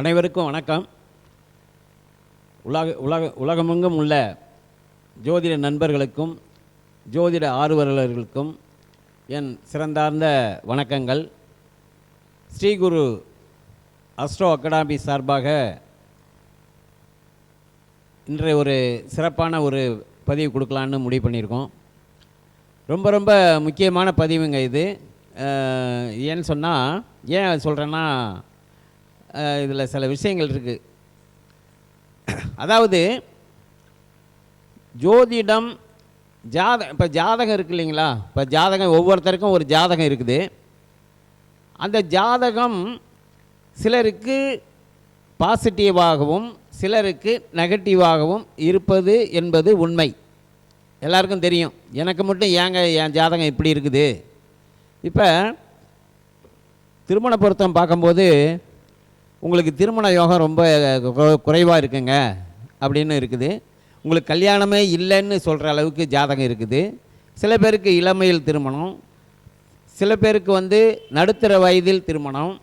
அனைவருக்கும் வணக்கம். உலகமெங்கும் உள்ள ஜோதிட நண்பர்களுக்கும் ஜோதிட ஆர்வலர்களுக்கும் என் சிறந்தார்ந்த வணக்கங்கள். ஸ்ரீகுரு அஸ்ட்ரோ அகாடமி சார்பாக இன்றைய ஒரு சிறப்பான ஒரு பதிவு கொடுக்கலான்னு முடிவு பண்ணியிருக்கோம். ரொம்ப ரொம்ப முக்கியமான பதிவுங்க இது. ஏன்னு சொன்னால், ஏன் சொல்கிறேன்னா, இதில் சில விஷயங்கள் இருக்குது. அதாவது ஜோதிடம் இப்போ ஜாதகம் இருக்குது இல்லைங்களா? இப்போ ஜாதகம் ஒவ்வொருத்தருக்கும் ஒரு ஜாதகம் இருக்குது. அந்த ஜாதகம் சிலருக்கு பாசிட்டிவாகவும் சிலருக்கு நெகட்டிவாகவும் இருப்பது என்பது உண்மை. எல்லாருக்கும் தெரியும். எனக்கு மட்டும் ஏங்க என் ஜாதகம் இப்படி இருக்குது? இப்போ திருமண பொருத்தம் பார்க்கும்போது உங்களுக்கு திருமண யோகம் ரொம்ப குறைவாக இருக்குங்க அப்படின்னு இருக்குது. உங்களுக்கு கல்யாணமே இல்லைன்னு சொல்கிற அளவுக்கு ஜாதகம் இருக்குது. சில பேருக்கு இளமையில் திருமணம், சில பேருக்கு நடுத்தர வயதில் திருமணம்,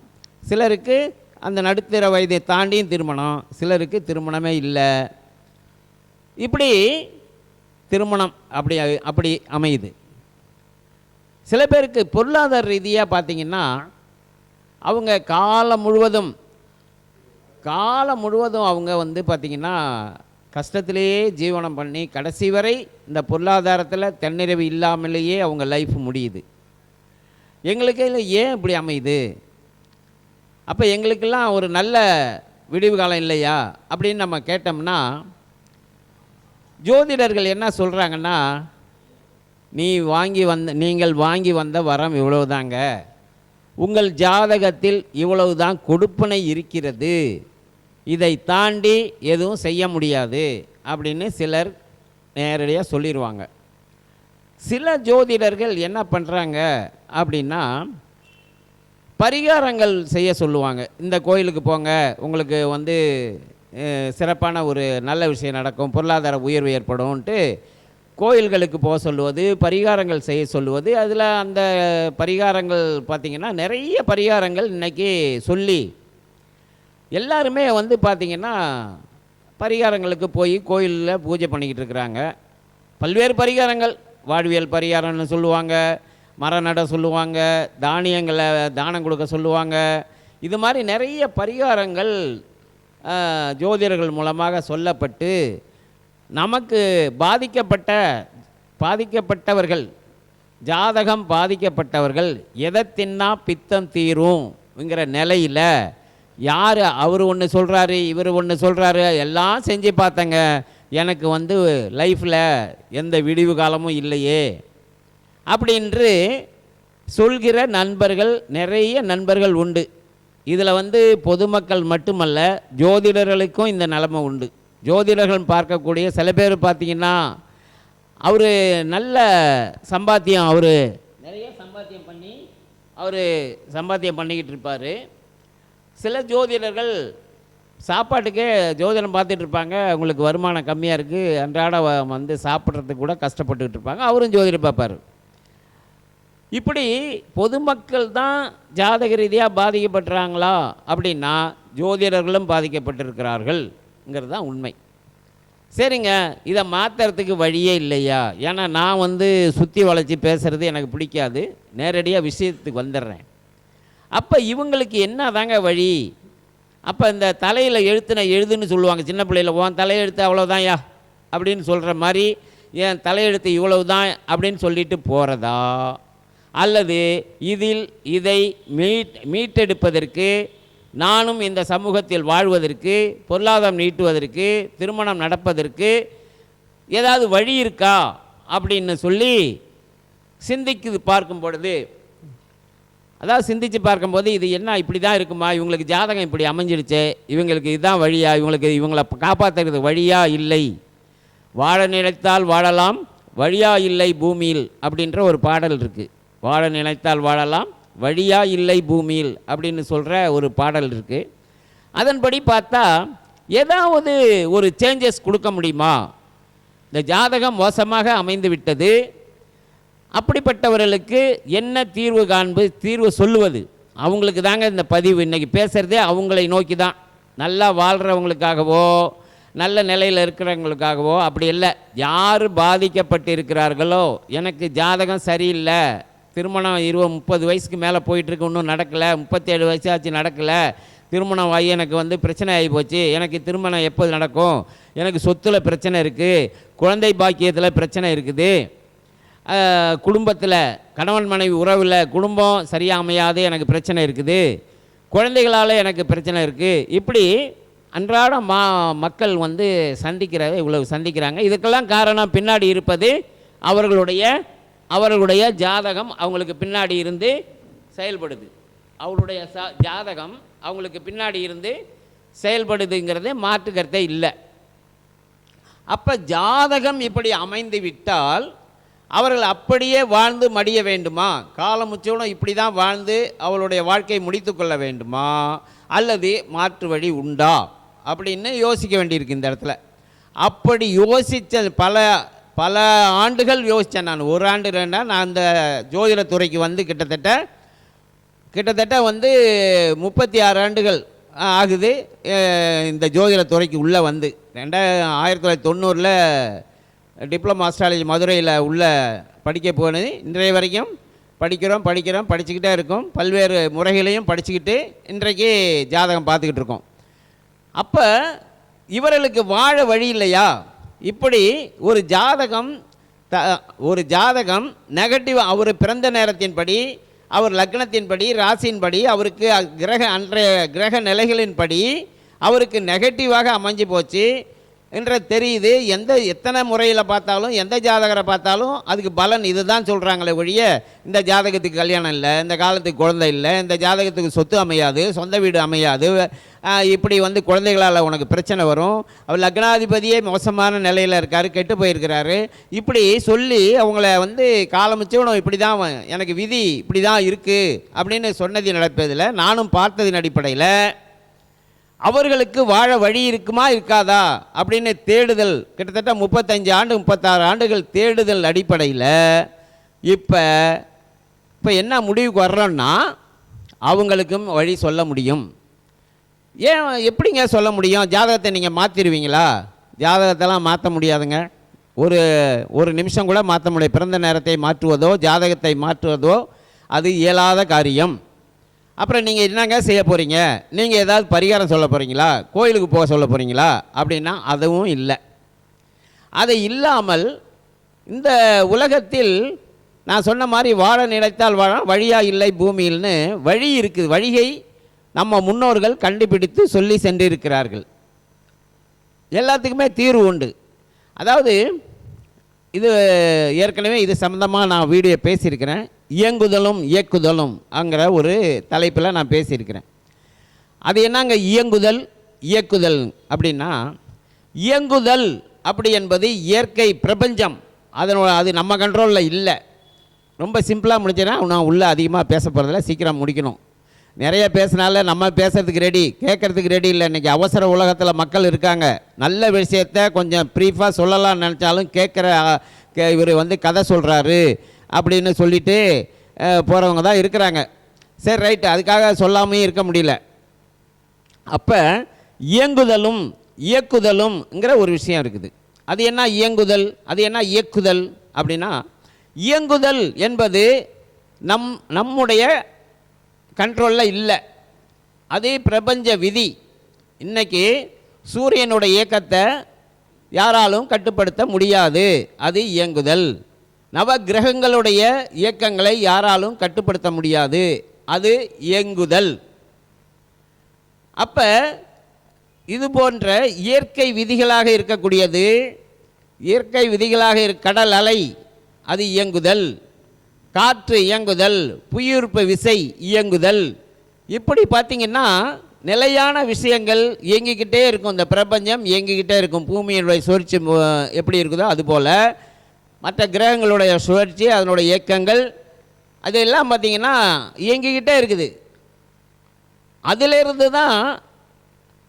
சிலருக்கு அந்த நடுத்தர வயதை தாண்டியும் திருமணம், சிலருக்கு திருமணமே இல்லை. இப்படி திருமணம் அப்படி அமையுது. சில பேருக்கு பொருளாதார ரீதியாக பார்த்திங்கன்னா, அவங்க காலம் முழுவதும் அவங்க பார்த்திங்கன்னா கஷ்டத்திலேயே ஜீவனம் பண்ணி கடைசி வரை இந்த பொருளாதாரத்தில் தன்னிறைவு இல்லாமலேயே அவங்க லைஃப் முடியுது. எங்களுக்கு ஏன் இப்படி அமையுது? அப்போ எங்களுக்கெல்லாம் ஒரு நல்ல விடிவு காலம் இல்லையா அப்படின்னு நம்ம கேட்டோம்னா, ஜோதிடர்கள் என்ன சொல்கிறாங்கன்னா, நீங்கள் வாங்கி வந்த வரம் இவ்வளவுதாங்க, உங்கள் ஜாதகத்தில் இவ்வளவுதான் கொடுப்பனை இருக்கிறது, இதை தாண்டி எதுவும் செய்ய முடியாது அப்படின்னு சிலர் நேரடியாக சொல்லிடுவாங்க. சில ஜோதிடர்கள் என்ன பண்ணுறாங்க அப்படின்னா, பரிகாரங்கள் செய்ய சொல்லுவாங்க. இந்த கோயிலுக்கு போங்க, உங்களுக்கு சிறப்பான ஒரு நல்ல விஷயம் நடக்கும், பொருளாதார உயர்வு ஏற்படும்ன்ட்டு கோயில்களுக்கு போக சொல்லுவது, பரிகாரங்கள் செய்ய சொல்லுவது. அதில் அந்த பரிகாரங்கள் பார்த்திங்கன்னா, நிறைய பரிகாரங்கள் இன்றைக்கி சொல்லி எல்லாருமே பார்த்திங்கன்னா பரிகாரங்களுக்கு போய் கோயிலில் பூஜை பண்ணிக்கிட்டு இருக்கிறாங்க. பல்வேறு பரிகாரங்கள், வாழ்வியல் பரிகாரம்னு சொல்லுவாங்க, மரம் நட சொல்லுவாங்க, தானியங்களை தானம் கொடுக்க சொல்லுவாங்க. இது மாதிரி நிறைய பரிகாரங்கள் ஜோதிடர்கள் மூலமாக சொல்லப்பட்டு நமக்கு பாதிக்கப்பட்டவர்கள், ஜாதகம் பாதிக்கப்பட்டவர்கள் எதை தின்னா பித்தம் தீரும்ங்கிற நிலையில் யார் அவர் ஒன்று சொல்கிறாரு, இவர் ஒன்று சொல்கிறாரு, எல்லாம் செஞ்சு பார்த்தங்க, எனக்கு லைஃப்பில் எந்த விடிவு காலமும் இல்லையே அப்படின்று சொல்கிற நண்பர்கள், நிறைய நண்பர்கள் உண்டு. இதில் பொதுமக்கள் மட்டுமல்ல, ஜோதிடர்களுக்கும் இந்த நிலைமை உண்டு. ஜோதிடர்கள் பார்க்கக்கூடிய சில பேர் பார்த்திங்கன்னா, அவர் நல்ல சம்பாத்தியம், அவர் நிறைய சம்பாத்தியம் பண்ணிக்கிட்டு இருப்பார். சில ஜோதிடர்கள் சாப்பாட்டுக்கே ஜோதிடம் பார்த்துட்டு இருப்பாங்க, அவங்களுக்கு வருமானம் கம்மியாக இருக்குது, அன்றாட சாப்பிட்றதுக்கு கூட கஷ்டப்பட்டுக்கிட்டு இருப்பாங்க, அவரும் ஜோதிடம் பார்ப்பார். இப்படி பொதுமக்கள் தான் ஜாதக ரீதியாக பாதிக்கப்பட்டுறாங்களா அப்படின்னா, ஜோதிடர்களும் பாதிக்கப்பட்டிருக்கிறார்கள்ங்கிறது தான் உண்மை. சரிங்க, இதை மாற்றுறதுக்கு வழியே இல்லையா? ஏன்னா நான் சுற்றி வளைச்சி பேசுகிறது எனக்கு பிடிக்காது, நேரடியாக விஷயத்துக்கு வந்துடுறேன். அப்போ இவங்களுக்கு என்ன தாங்க வழி? அப்போ இந்த தலையில் எழுதுன்னு சொல்லுவாங்க சின்ன பிள்ளையில், உன் தலையெழுத்து அவ்வளோதான்யா அப்படின்னு சொல்கிற மாதிரி, என் தலையெழுத்து இவ்வளவு தான் அப்படின்னு சொல்லிட்டு போகிறதா, அல்லது இதை மீட்டெடுப்பதற்கு, நானும் இந்த சமூகத்தில் வாழ்வதற்கு, பொருளாதாரம் நீட்டுவதற்கு, திருமணம் நடப்பதற்கு ஏதாவது வழி இருக்கா அப்படின்னு சொல்லி சிந்தித்து பார்க்கும்போது இது என்ன இப்படி தான் இருக்குமா, இவங்களுக்கு ஜாதகம் இப்படி அமைஞ்சிடுச்சே, இவங்களுக்கு இதுதான் வழியா, இவங்களை காப்பாற்றுறது வழியா இல்லை, வாழ நினைத்தால் வாழலாம், வழியா இல்லை பூமியில் அப்படின்ற ஒரு பாடல் இருக்குது. வாழ நினைத்தால் வாழலாம், வழியா இல்லை பூமியில் அப்படின்னு சொல்கிற ஒரு பாடல் இருக்குது. அதன்படி பார்த்தா ஏதாவது ஒரு சேஞ்சஸ் கொடுக்க முடியுமா? இந்த ஜாதகம் மோசமாக அமைந்து விட்டது, அப்படிப்பட்டவர்களுக்கு என்ன தீர்வு சொல்லுவது? அவங்களுக்கு தாங்க இந்த பதிவு இன்றைக்கி பேசுகிறதே அவங்களை நோக்கி தான். நல்லா வாழ்கிறவங்களுக்காகவோ நல்ல நிலையில் இருக்கிறவங்களுக்காகவோ அப்படி இல்லை. யார் பாதிக்கப்பட்டு இருக்கிறார்களோ, எனக்கு ஜாதகம் சரியில்லை, திருமணம் 20-30 வயசுக்கு மேலே போயிட்டுருக்கு, இன்னும் நடக்கலை, 37 வயசாச்சு நடக்கலை, திருமணம் ஆகி எனக்கு பிரச்சனை ஆகி போச்சு, எனக்கு திருமணம் எப்போது நடக்கும், எனக்கு சொத்தில் பிரச்சனை இருக்குது, குழந்தை பாக்கியத்தில் பிரச்சனை இருக்குது, குடும்பத்தில் கணவன் மனைவி உறவில் குடும்பம் சரியாக அமையாது, எனக்கு பிரச்சனை இருக்குது, குழந்தைகளால் எனக்கு பிரச்சனை இருக்குது, இப்படி அன்றாட மக்கள் இவ்வளவு சந்திக்கிறாங்க. இதுக்கெல்லாம் காரணம் பின்னாடி இருப்பது அவர்களுடைய ஜாதகம் அவங்களுக்கு பின்னாடி இருந்து செயல்படுது. அவருடைய ஜாதகம் அவங்களுக்கு பின்னாடி இருந்து செயல்படுதுங்கிறதே மாற்று கருத்தே இல்லை. அப்போ ஜாதகம் இப்படி அமைந்து விட்டால் அவர்கள் அப்படியே வாழ்ந்து மடிய வேண்டுமா, காலம் முச்சோடும் இப்படி தான் வாழ்ந்து அவளுடைய வாழ்க்கையை முடித்து கொள்ள வேண்டுமா, அல்லது மாற்று வழி உண்டா அப்படின்னு யோசிக்க வேண்டியிருக்கு இந்த இடத்துல. அப்படி யோசித்த பல ஆண்டுகள் யோசித்தேன் நான். ஒரு ஆண்டு 2 ஆண்டு நான் அந்த ஜோதிடத்துறைக்கு கிட்டத்தட்ட 36 ஆண்டுகள் ஆகுது. இந்த ஜோதிடத்துறைக்கு உள்ளே 1990 டிப்ளமா ஆஸ்ட்ராலஜி மதுரையில் உள்ள படிக்க போனது. இன்றைய வரைக்கும் படிச்சுக்கிட்டே இருக்கோம். பல்வேறு முறைகளையும் படிச்சுக்கிட்டு இன்றைக்கு ஜாதகம் பார்த்துக்கிட்டு இருக்கோம். அப்போ இவர்களுக்கு வாழ வழி இல்லையா? இப்படி ஒரு ஜாதகம் நெகட்டிவ், அவர் பிறந்த நேரத்தின்படி, அவர் லக்னத்தின்படி, ராசியின்படி, அவருக்கு அன்றைய கிரக நிலைகளின்படி அவருக்கு நெகட்டிவாக அமைஞ்சு போச்சு என்ற தெரியுது. எத்தனை முறையில் பார்த்தாலும், எந்த ஜாதகரை பார்த்தாலும் அதுக்கு பலன் இதுதான் சொல்கிறாங்களே ஒழிய, இந்த ஜாதகத்துக்கு கல்யாணம் இல்லை, இந்த காலத்துக்கு குழந்தை இல்லை, இந்த ஜாதகத்துக்கு சொத்து அமையாது, சொந்த வீடு அமையாது, இப்படி குழந்தைகளால் உனக்கு பிரச்சனை வரும், அவர் லக்னாதிபதியே மோசமான நிலையில் இருக்கார், கெட்டு போயிருக்கிறாரு, இப்படி சொல்லி அவங்கள காலமிச்சவனும் இப்படி தான், எனக்கு விதி இப்படி தான் இருக்குது அப்படின்னு சொன்னது நடப்பதில், நானும் பார்த்ததின் அடிப்படையில் அவர்களுக்கு வாழ வழி இருக்குமா இருக்காதா அப்படின்னு தேடுதல், கிட்டத்தட்ட 35 ஆண்டு 36 ஆண்டுகள் தேடுதல் அடிப்படையில் இப்போ என்ன முடிவுக்கு வர்றோன்னா, அவங்களுக்கும் வழி சொல்ல முடியும். ஏன் எப்படிங்க சொல்ல முடியும்? ஜாதகத்தை நீங்கள் மாற்றிடுவீங்களா? ஜாதகத்தெல்லாம் மாற்ற முடியாதுங்க. ஒரு நிமிஷம் கூட மாற்ற முடியாது. பிறந்த நேரத்தை மாற்றுவதோ ஜாதகத்தை மாற்றுவதோ அது இயலாத காரியம். அப்புறம் நீங்கள் என்னங்க செய்ய போகிறீங்க? நீங்கள் ஏதாவது பரிகாரம் சொல்ல போகிறீங்களா? கோயிலுக்கு போக சொல்ல போகிறீங்களா? அப்படின்னா அதுவும் இல்லை. அதை இல்லாமல் இந்த உலகத்தில் நான் சொன்ன மாதிரி வாழ நினைத்தால் வாழ, வழியா இல்லை பூமியில்னு வழி இருக்குது. வழியை நம்ம முன்னோர்கள் கண்டுபிடித்து சொல்லி சென்றிருக்கிறார்கள். எல்லாத்துக்குமே தீர்வு உண்டு. அதாவது இது ஏற்கனவே இது சம்மந்தமாக நான் வீடியோ பேசியிருக்கிறேன். இயங்குதலும் இயக்குதலும் அங்கிற ஒரு தலைப்பில் நான் பேசியிருக்கிறேன். அது என்னங்க இயங்குதல் இயக்குதல் அப்படின்னா, இயங்குதல் அப்படி என்பது இயற்கை பிரபஞ்சம், அது நம்ம கண்ட்ரோலில் இல்லை. ரொம்ப சிம்பிளாக முடிச்சேன்னா நான் உள்ளே அதிகமாக பேச போகிறதில்ல, சீக்கிரம் முடிக்கணும். நிறைய பேசினால நம்ம பேசுகிறதுக்கு ரெடி, கேட்குறதுக்கு ரெடி இல்லை. இன்றைக்கி அவசர உலகத்தில் மக்கள் இருக்காங்க. நல்ல விஷயத்தை கொஞ்சம் ப்ரீஃபாக சொல்லலாம்னு நினச்சாலும் இவர் கதை சொல்கிறாரு அப்படின்னு சொல்லிட்டு போகிறவங்க தான் இருக்கிறாங்க. சரி, ரைட்டு, அதுக்காக சொல்லாமையும் இருக்க முடியல. அப்போ இயங்குதலும் இயக்குதலும்ங்கிற ஒரு விஷயம் இருக்குது. அது என்ன இயங்குதல், அது என்ன இயக்குதல் அப்படின்னா, இயங்குதல் என்பது நம்முடைய கண்ட்ரோலில் இல்லை, அது பிரபஞ்ச விதி. இன்றைக்கி சூரியனுடைய இயக்கத்தை யாராலும் கட்டுப்படுத்த முடியாது, அது இயங்குதல். நவ கிரகங்களுடைய இயக்கங்களை யாராலும் கட்டுப்படுத்த முடியாது, அது இயங்குதல். அப்போ இது போன்ற இயற்கை விதிகளாக இருக்கக்கூடியது, இயற்கை விதிகளாக கடல் அலை அது இயங்குதல், காற்று இயங்குதல், புவியீர்ப்பு விசை இயங்குதல். இப்படி பார்த்திங்கன்னா நிலையான விஷயங்கள் இயங்கிக்கிட்டே இருக்கும். இந்த பிரபஞ்சம் இயங்கிக்கிட்டே இருக்கும். பூமியினுடைய சுழற்சி எப்படி இருக்குதோ அதுபோல் மற்ற கிரகங்களுடைய சுழற்சி, அதனுடைய இயக்கங்கள் அதெல்லாம் பார்த்திங்கன்னா இயங்கிக்கிட்டே இருக்குது. அதிலிருந்து தான்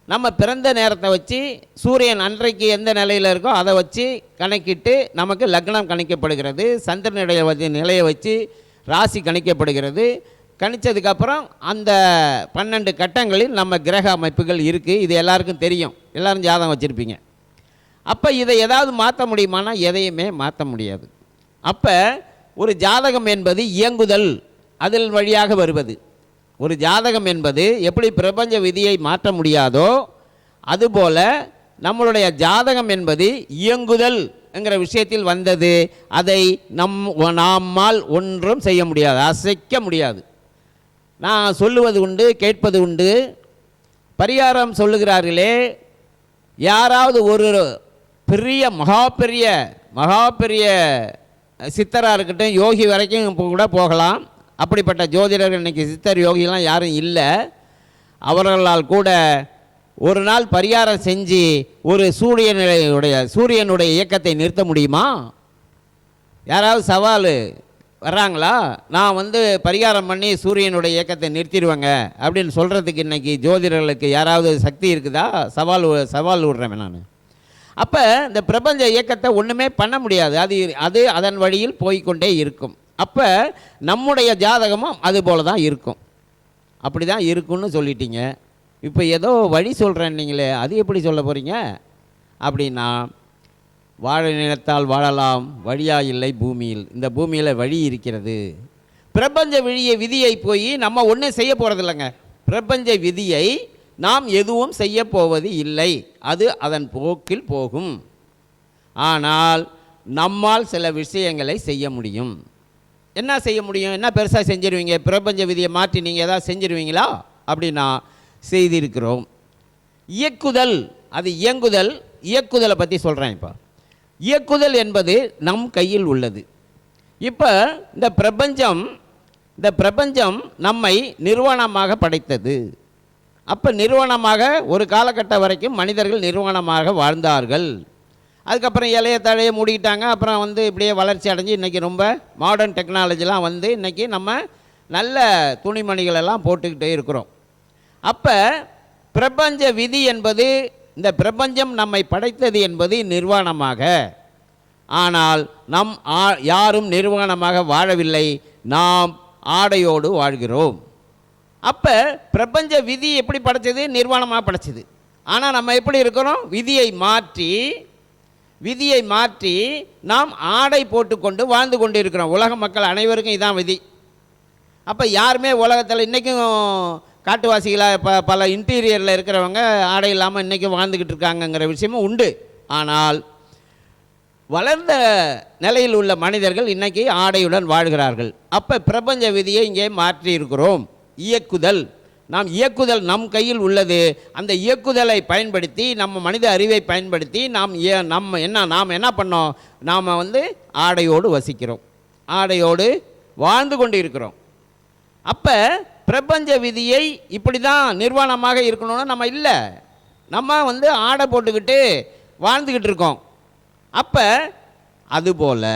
நம்ம பிறந்த நேரத்தை வச்சு சூரியன் அன்றைக்கு எந்த நிலையில் இருக்கோ அதை வச்சு கணக்கிட்டு நமக்கு லக்னம் கணிக்கப்படுகிறது. சந்திரனுடைய நிலையை வச்சு ராசி கணிக்கப்படுகிறது. கணிச்சதுக்கப்புறம் அந்த 12 கட்டங்களில் நம்ம கிரக அமைப்புகள் இருக்குது. இது எல்லாருக்கும் தெரியும், எல்லோரும் ஜாதகம் வச்சுருப்பீங்க. அப்போ இதை ஏதாவது மாற்ற முடியுமானா எதையுமே மாற்ற முடியாது. அப்போ ஒரு ஜாதகம் என்பது இயங்குதல், அதில் வழியாக வருவது. ஒரு ஜாதகம் என்பது எப்படி பிரபஞ்ச விதியை மாற்ற முடியாதோ அதுபோல் நம்மளுடைய ஜாதகம் என்பது இயங்குதல் என்கிற விஷயத்தில் வந்தது. அதை நம்மால் ஒன்றும் செய்ய முடியாது, அசைக்க முடியாது. நான் சொல்லுவது உண்டு, கேட்பது உண்டு. பரிகாரம் சொல்லுகிறார்களே, யாராவது ஒரு பெரிய மகா பெரிய சித்தராக இருக்கட்டும், யோகி வரைக்கும் கூட போகலாம். அப்படிப்பட்ட ஜோதிடர்கள் இன்றைக்கி சித்தர் யோகிலாம் யாரும் இல்லை. அவர்களால் கூட ஒரு நாள் பரிகாரம் செஞ்சு ஒரு சூரியனுடைய இயக்கத்தை நிறுத்த முடியுமா? யாராவது சவால் வர்றாங்களா? நான் பரிகாரம் பண்ணி சூரியனுடைய இயக்கத்தை நிறுத்திடுவேங்க அப்படின்னு சொல்கிறதுக்கு இன்றைக்கி ஜோதிடர்களுக்கு யாராவது சக்தி இருக்குதா? சவால் விடுறேன் நான். அப்போ இந்த பிரபஞ்ச இயக்கத்தை ஒன்றுமே பண்ண முடியாது. அது அதன் வழியில் போய்கொண்டே இருக்கும். அப்போ நம்முடைய ஜாதகமும் அதுபோல தான் இருக்கும். அப்படி தான் இருக்குன்னு சொல்லிட்டீங்க. இப்போ ஏதோ வழி சொல்கிறேன் நீங்களே, அது எப்படி சொல்ல போகிறீங்க? அப்படின்னா, வாழ நிலத்தால் வாழலாம், வழியா இல்லை பூமியில். இந்த பூமியில் வழி இருக்கிறது. பிரபஞ்ச விதியை போய் நம்ம ஒன்றும் செய்ய போகிறதில்லைங்க. பிரபஞ்ச விதியை நாம் எதுவும் செய்ய போவது இல்லை. அது அதன் போக்கில் போகும். ஆனால் நம்மால் சில விஷயங்களை செய்ய முடியும். என்ன செய்ய முடியும்? என்ன பெருசாக செஞ்சிருவீங்க? பிரபஞ்ச விதியை மாற்றி நீங்கள் எதாவது செஞ்சிருவீங்களா? அப்படின்னா செய்திருக்கிறோம். இயக்குதல், அது இயங்குதல். இயக்குதலை பற்றி சொல்கிறேன். இப்போ இயக்குதல் என்பது நம் கையில் உள்ளது. இப்போ இந்த பிரபஞ்சம் நம்மை நிர்வாணமாக படைத்தது. அப்போ நிர்வாணமாக ஒரு காலகட்டம் வரைக்கும் மனிதர்கள் நிர்வாணமாக வாழ்ந்தார்கள். அதுக்கப்புறம் இலைய தழையை மூடிக்கிட்டாங்க. அப்புறம் இப்படியே வளர்ச்சி அடைஞ்சு இன்றைக்கி ரொம்ப மாடர்ன் டெக்னாலஜிலாம் இன்றைக்கி நம்ம நல்ல துணிமணிகளெல்லாம் போட்டுக்கிட்டே இருக்கிறோம். அப்போ பிரபஞ்ச விதி என்பது, இந்த பிரபஞ்சம் நம்மை படைத்தது என்பது நிர்வாணமாக. ஆனால் யாரும் நிர்வாணமாக வாழவில்லை, நாம் ஆடையோடு வாழ்கிறோம். அப்போ பிரபஞ்ச விதி எப்படி படைச்சது? நிர்வாணமாக படைச்சது. ஆனால் நம்ம எப்படி இருக்கிறோம்? விதியை மாற்றி நாம் ஆடை போட்டுக்கொண்டு வாழ்ந்து கொண்டு இருக்கிறோம். உலக மக்கள் அனைவருக்கும் இதான் விதி. அப்போ யாருமே உலகத்தில் இன்றைக்கும் காட்டுவாசிகளாக பல இன்டீரியரில் இருக்கிறவங்க ஆடை இல்லாமல் இன்றைக்கும் வாழ்ந்துக்கிட்டு இருக்காங்கங்கிற விஷயமும் உண்டு. ஆனால் வளர்ந்த நிலையில் உள்ள மனிதர்கள் இன்றைக்கி ஆடையுடன் வாழ்கிறார்கள். அப்போ பிரபஞ்ச விதியை இங்கே மாற்றி இருக்கிறோம். இயக்குதல், நம் கையில் உள்ளது. அந்த இயக்குதலை பயன்படுத்தி, நம்ம மனித அறிவை பயன்படுத்தி நாம் என்ன பண்ணோம்? நாம் ஆடையோடு வசிக்கிறோம், ஆடையோடு வாழ்ந்து கொண்டு இருக்கிறோம். அப்போ பிரபஞ்ச விதியை இப்படி தான் நிர்வாணமாக இருக்கணும்னு நம்ம இல்லை, நம்ம ஆடை போட்டுக்கிட்டு வாழ்ந்துக்கிட்டு இருக்கோம். அப்போ அதுபோல்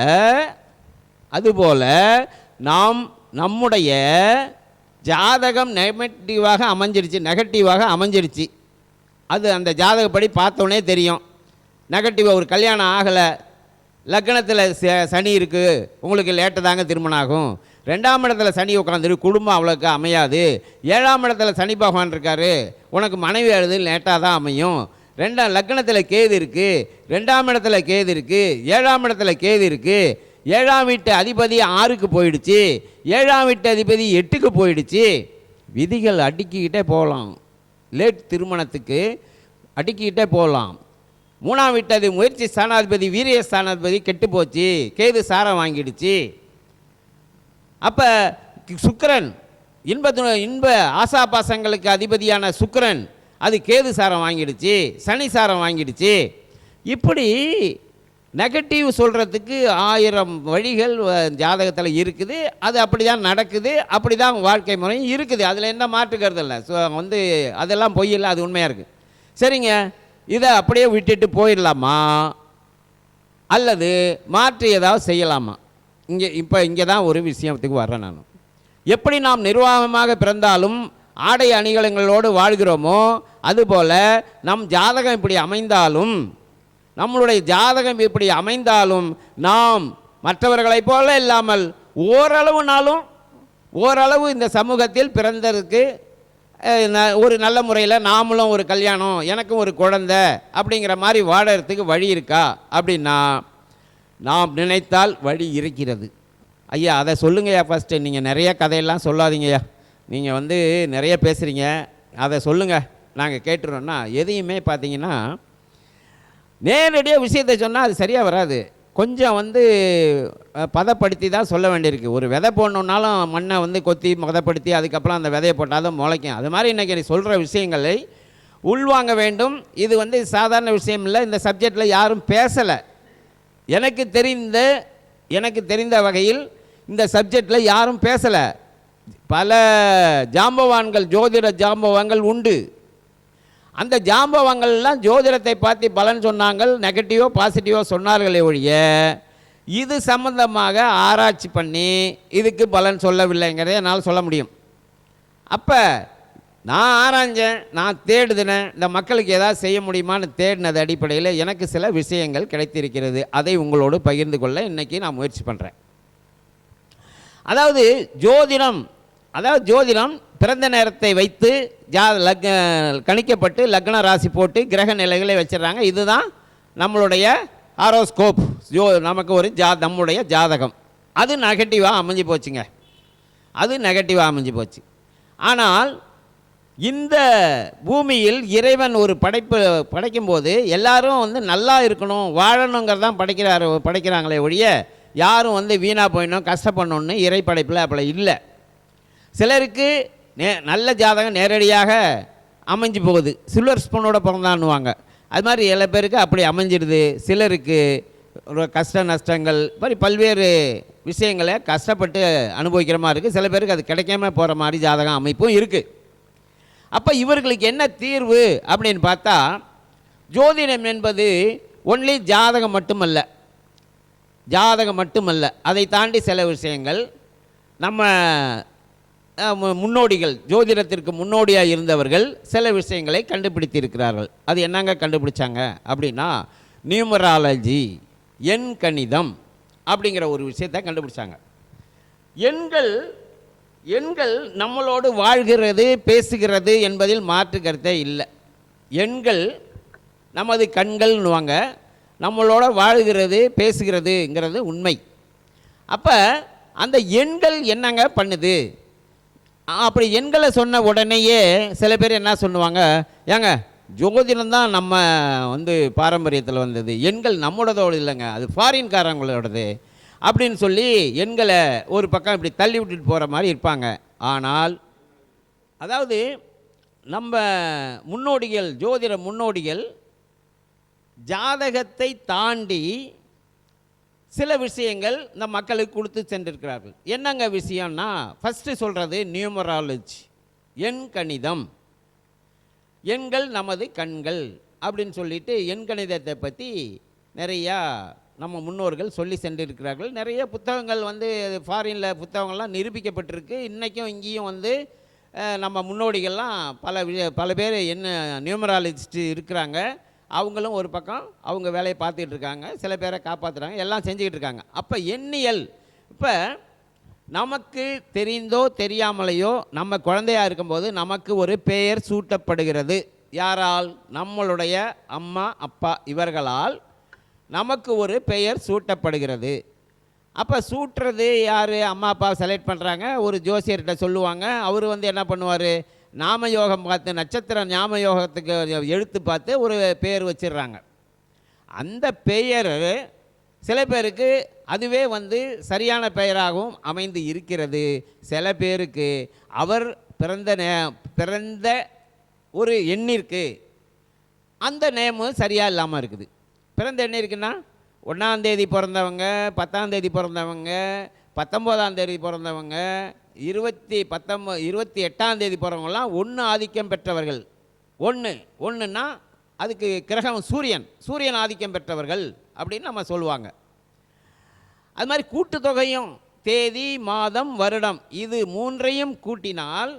நம்முடைய ஜாதகம் நெகட்டிவாக அமைஞ்சிருச்சு. அது அந்த ஜாதகப்படி பார்த்தோன்னே தெரியும். நெகட்டிவாக ஒரு கல்யாணம் ஆகலை, லக்னத்தில் சனி இருக்குது, உங்களுக்கு லேட்டு தாங்க திருமணம் ஆகும். 2ஆம் இடத்துல சனி உட்காந்துருக்கு, குடும்பம் அவ்வளோக்கு அமையாது. 7ஆம் இடத்துல சனி பகவான் இருக்கார், உனக்கு மனைவி அழுது லேட்டாக தான் அமையும். லக்னத்தில் கேது இருக்குது, 2ஆம் இடத்துல கேது இருக்குது, 7ஆம் இடத்துல கேது இருக்குது. 7ஆம் வீட்டு அதிபதி 6க்கு போயிடுச்சு, 7ஆம் வீட்டு அதிபதி 8க்கு போயிடுச்சு. விதிகள் அடுக்கிக்கிட்டே போகலாம். லேட் திருமணத்துக்கு அடுக்கிக்கிட்டே போகலாம். 3ஆம் வீட்டு முயற்சி ஸ்தானாதிபதி வீரிய ஸ்தானாதிபதி கெட்டு போச்சு, கேது சாரம் வாங்கிடுச்சு. அப்போ சுக்கிரன் இன்ப ஆசாபாசங்களுக்கு அதிபதியான சுக்கிரன் அது கேது சாரம் வாங்கிடுச்சு, சனி சாரம் வாங்கிடுச்சு. இப்படி நெகட்டிவ் சொல்கிறதுக்கு 1000 வழிகள் ஜாதகத்தில் இருக்குது. அது அப்படி தான் நடக்குது, அப்படி தான் வாழ்க்கை முறையும் இருக்குது. அதில் என்ன மாற்றுக்கிறது இல்லை. அதெல்லாம் பொய் இல்லை, அது உண்மையாக இருக்குது. சரிங்க, இதை அப்படியே விட்டுட்டு போயிடலாமா அல்லது மாற்றி ஏதாவது செய்யலாமா? இங்கே தான் ஒரு விஷயத்துக்கு வர்றேன் நான். எப்படி நாம் நிர்வாகமாக பிறந்தாலும் ஆடை அணிகலங்களோடு வாழ்கிறோமோ அதுபோல் நம் ஜாதகம் இப்படி அமைந்தாலும், நம்மளுடைய ஜாதகம் இப்படி அமைந்தாலும் நாம் மற்றவர்களைப் போல இல்லாமல் ஓரளவு இந்த சமூகத்தில் பிறந்ததுக்கு ஒரு நல்ல முறையில் நாமளும் ஒரு கல்யாணம், எனக்கும் ஒரு குழந்தை அப்படிங்கிற மாதிரி வாழறதுக்கு வழி இருக்கா அப்படின்னா நாம் நினைத்தால் வழி இருக்கிறது. ஐயா அதை சொல்லுங்கய்யா ஃபஸ்ட்டு. நீங்கள் நிறைய கதையெல்லாம் சொல்லாதீங்கய்யா, நீங்கள் வந்து நிறைய பேசுகிறீங்க, அதை சொல்லுங்கள் நாங்கள் கேட்டுறோன்னா. எதையுமே பார்த்தீங்கன்னா நேரடியாக விஷயத்தை சொன்னால் அது சரியாக வராது. கொஞ்சம் வந்து பதப்படுத்தி தான் சொல்ல வேண்டியிருக்கு. ஒரு விதை போடணுன்னாலும் மண்ணை வந்து கொத்தி பதப்படுத்தி அதுக்கப்புறம் அந்த விதையை போட்டால் தான் முளைக்கும். அது மாதிரி இன்றைக்கி சொல்கிற விஷயங்களை உள்வாங்க வேண்டும். இது வந்து சாதாரண விஷயம் இல்லை. இந்த சப்ஜெக்டில் யாரும் பேசலை. எனக்கு தெரிந்த வகையில் இந்த சப்ஜெக்டில் யாரும் பேசலை. பல ஜாம்பவான்கள், ஜோதிட ஜாம்பவான்கள் உண்டு. அந்த ஜாம்பவங்கள்லாம் ஜோதிடத்தை பார்த்து பலன் சொன்னாங்கள், நெகட்டிவோ பாசிட்டிவோ சொன்னார்களே ஒழிய இது சம்பந்தமாக ஆராய்ச்சி பண்ணி இதுக்கு பலன் சொல்லவில்லைங்கிறத என்னால் சொல்ல முடியும். அப்போ நான் ஆராய்ஞ்சேன், நான் தேடுதினேன், இந்த மக்களுக்கு ஏதாவது செய்ய முடியுமான்னு தேடினது அடிப்படையில் எனக்கு சில விஷயங்கள் கிடைத்திருக்கிறது. அதை உங்களோடு பகிர்ந்து கொள்ள இன்றைக்கி நான் முயற்சி பண்ணுறேன். அதாவது ஜோதிடம் பிறந்த நேரத்தை வைத்து கணிக்கப்பட்டு லக்ன ராசி போட்டு கிரக நிலைகளை வச்சிடறாங்க. இதுதான் நம்மளுடைய ஹாரோஸ்கோப். நமக்கு ஒரு நம்முடைய ஜாதகம். அது நெகட்டிவாக அமைஞ்சு போச்சுங்க. ஆனால் இந்த பூமியில் இறைவன் ஒரு படைக்கும்போது எல்லாரும் வந்து நல்லா இருக்கணும், வாழணுங்கிறதான் படைக்கிறாங்களே ஒழிய யாரும் வந்து வீணாக போயிடணும், கஷ்டப்படணும்னு இறை படைப்பில் அப்படி இல்லை. சிலருக்கு நல்ல ஜாதகம் நேரடியாக அமைஞ்சு போகுது, சில்வர் ஸ்பூனோட பிறந்தான்னுவாங்க. அது மாதிரி எல்லா பேருக்கு அப்படி அமைஞ்சிடுது. சிலருக்கு ஒரு கஷ்ட நஷ்டங்கள் மாதிரி பல்வேறு விஷயங்களை கஷ்டப்பட்டு அனுபவிக்கிற மாதிரி இருக்குது. சில பேருக்கு அது கிடைக்காம போகிற மாதிரி ஜாதகம் அமைப்பும் இருக்குது. அப்போ இவர்களுக்கு என்ன தீர்வு அப்படின்னு பார்த்தா, ஜோதிடம் என்பது ஒன்லி ஜாதகம் மட்டுமல்ல, அதை தாண்டி சில விஷயங்கள் நம்ம முன்னோடிகள், ஜோதிடத்திற்கு முன்னோடியாக இருந்தவர்கள் சில விஷயங்களை கண்டுபிடித்திருக்கிறார்கள். அது என்னங்க கண்டுபிடிச்சாங்க அப்படின்னா, நியூமராலஜி, எண் கணிதம் அப்படிங்கிற ஒரு விஷயத்தை கண்டுபிடிச்சாங்க. எண்கள் நம்மளோடு வாழ்கிறது, பேசுகிறது என்பதில் மாற்று கருத்தே இல்லை. எண்கள் நமது கண்கள்னுவாங்க, நம்மளோட வாழ்கிறது, பேசுகிறதுங்கிறது உண்மை. அப்போ அந்த எண்கள் என்னங்க பண்ணுது? அப்படி எண்களை சொன்ன உடனேயே சில பேர் என்ன சொல்லுவாங்க, ஏங்க ஜோதிடம்தான் நம்ம வந்து பாரம்பரியத்தில் வந்தது, எண்கள் நம்மளோடதோடு இல்லைங்க, அது ஃபாரின்காரங்களோடது அப்படின்னு சொல்லி எண்களை ஒரு பக்கம் இப்படி தள்ளி விட்டுட்டு போகிற மாதிரி இருப்பாங்க. ஆனால் அதாவது நம்ம முன்னோடிகள், ஜோதிட முன்னோடிகள் ஜாதகத்தை தாண்டி சில விஷயங்கள் இந்த மக்களுக்கு கொடுத்து சென்றிருக்கிறார்கள். என்னங்க விஷயம்னா, ஃபஸ்ட்டு சொல்கிறது நியூமராலஜி, எண் கணிதம். எண்கள் நமது கண்கள் அப்படின்னு சொல்லிட்டு எண் கணிதத்தை பற்றி நிறையா நம்ம முன்னோர்கள் சொல்லி சென்றிருக்கிறார்கள். நிறைய புத்தகங்கள் வந்து ஃபாரினில் புத்தகங்கள்லாம் நிரூபிக்கப்பட்டிருக்கு. இன்றைக்கும் இங்கேயும் வந்து நம்ம முன்னோடிகள்லாம் பல பேர் என்ன நியூமராலஜிஸ்ட் இருக்கிறாங்க. அவங்களும் ஒரு பக்கம் அவங்க வேலையை பார்த்துக்கிட்டு இருக்காங்க, சில பேரை காப்பாற்றுறாங்க, எல்லாம் செஞ்சுக்கிட்டு இருக்காங்க. அப்போ எண்ணியல், இப்போ நமக்கு தெரிந்தோ தெரியாமலையோ நம்ம குழந்தையாக இருக்கும்போது நமக்கு ஒரு பெயர் சூட்டப்படுகிறது. யாரால்? நம்மளுடைய அம்மா அப்பா இவர்களால் நமக்கு ஒரு பெயர் சூட்டப்படுகிறது. அப்போ சூட்டுறது யார்? அம்மா அப்பா செலக்ட் பண்ணுறாங்க, ஒரு ஜோசியர்கிட்ட சொல்லுவாங்க. அவர் வந்து என்ன பண்ணுவார், நாமயோகம் பார்த்து, நட்சத்திர ஞாமயோகத்துக்கு எழுத்து பார்த்து ஒரு பெயர் வச்சிடுறாங்க. அந்த பெயர் சில பேருக்கு அதுவே வந்து சரியான பெயராகவும் அமைந்து இருக்கிறது. சில பேருக்கு அவர் பிறந்த ஒரு எண்ணிற்கு அந்த நேமு சரியாக இல்லாமல் இருக்குது. பிறந்த எண்ணிற்குன்னா 1ஆம் தேதி பிறந்தவங்க, 10ஆம் தேதி பிறந்தவங்க, 19ஆம் தேதி பிறந்தவங்க, 28ஆம் தேதி பிறந்தவங்களாம் 1 ஆதிக்கம் பெற்றவர்கள். ஒன்றுன்னா அதுக்கு கிரகம் சூரியன் ஆதிக்கம் பெற்றவர்கள் அப்படின்னு நம்ம சொல்லுவாங்க. அது மாதிரி கூட்டுத்தொகையும் தேதி, மாதம், வருடம் இது 3ஐயும் கூட்டினால்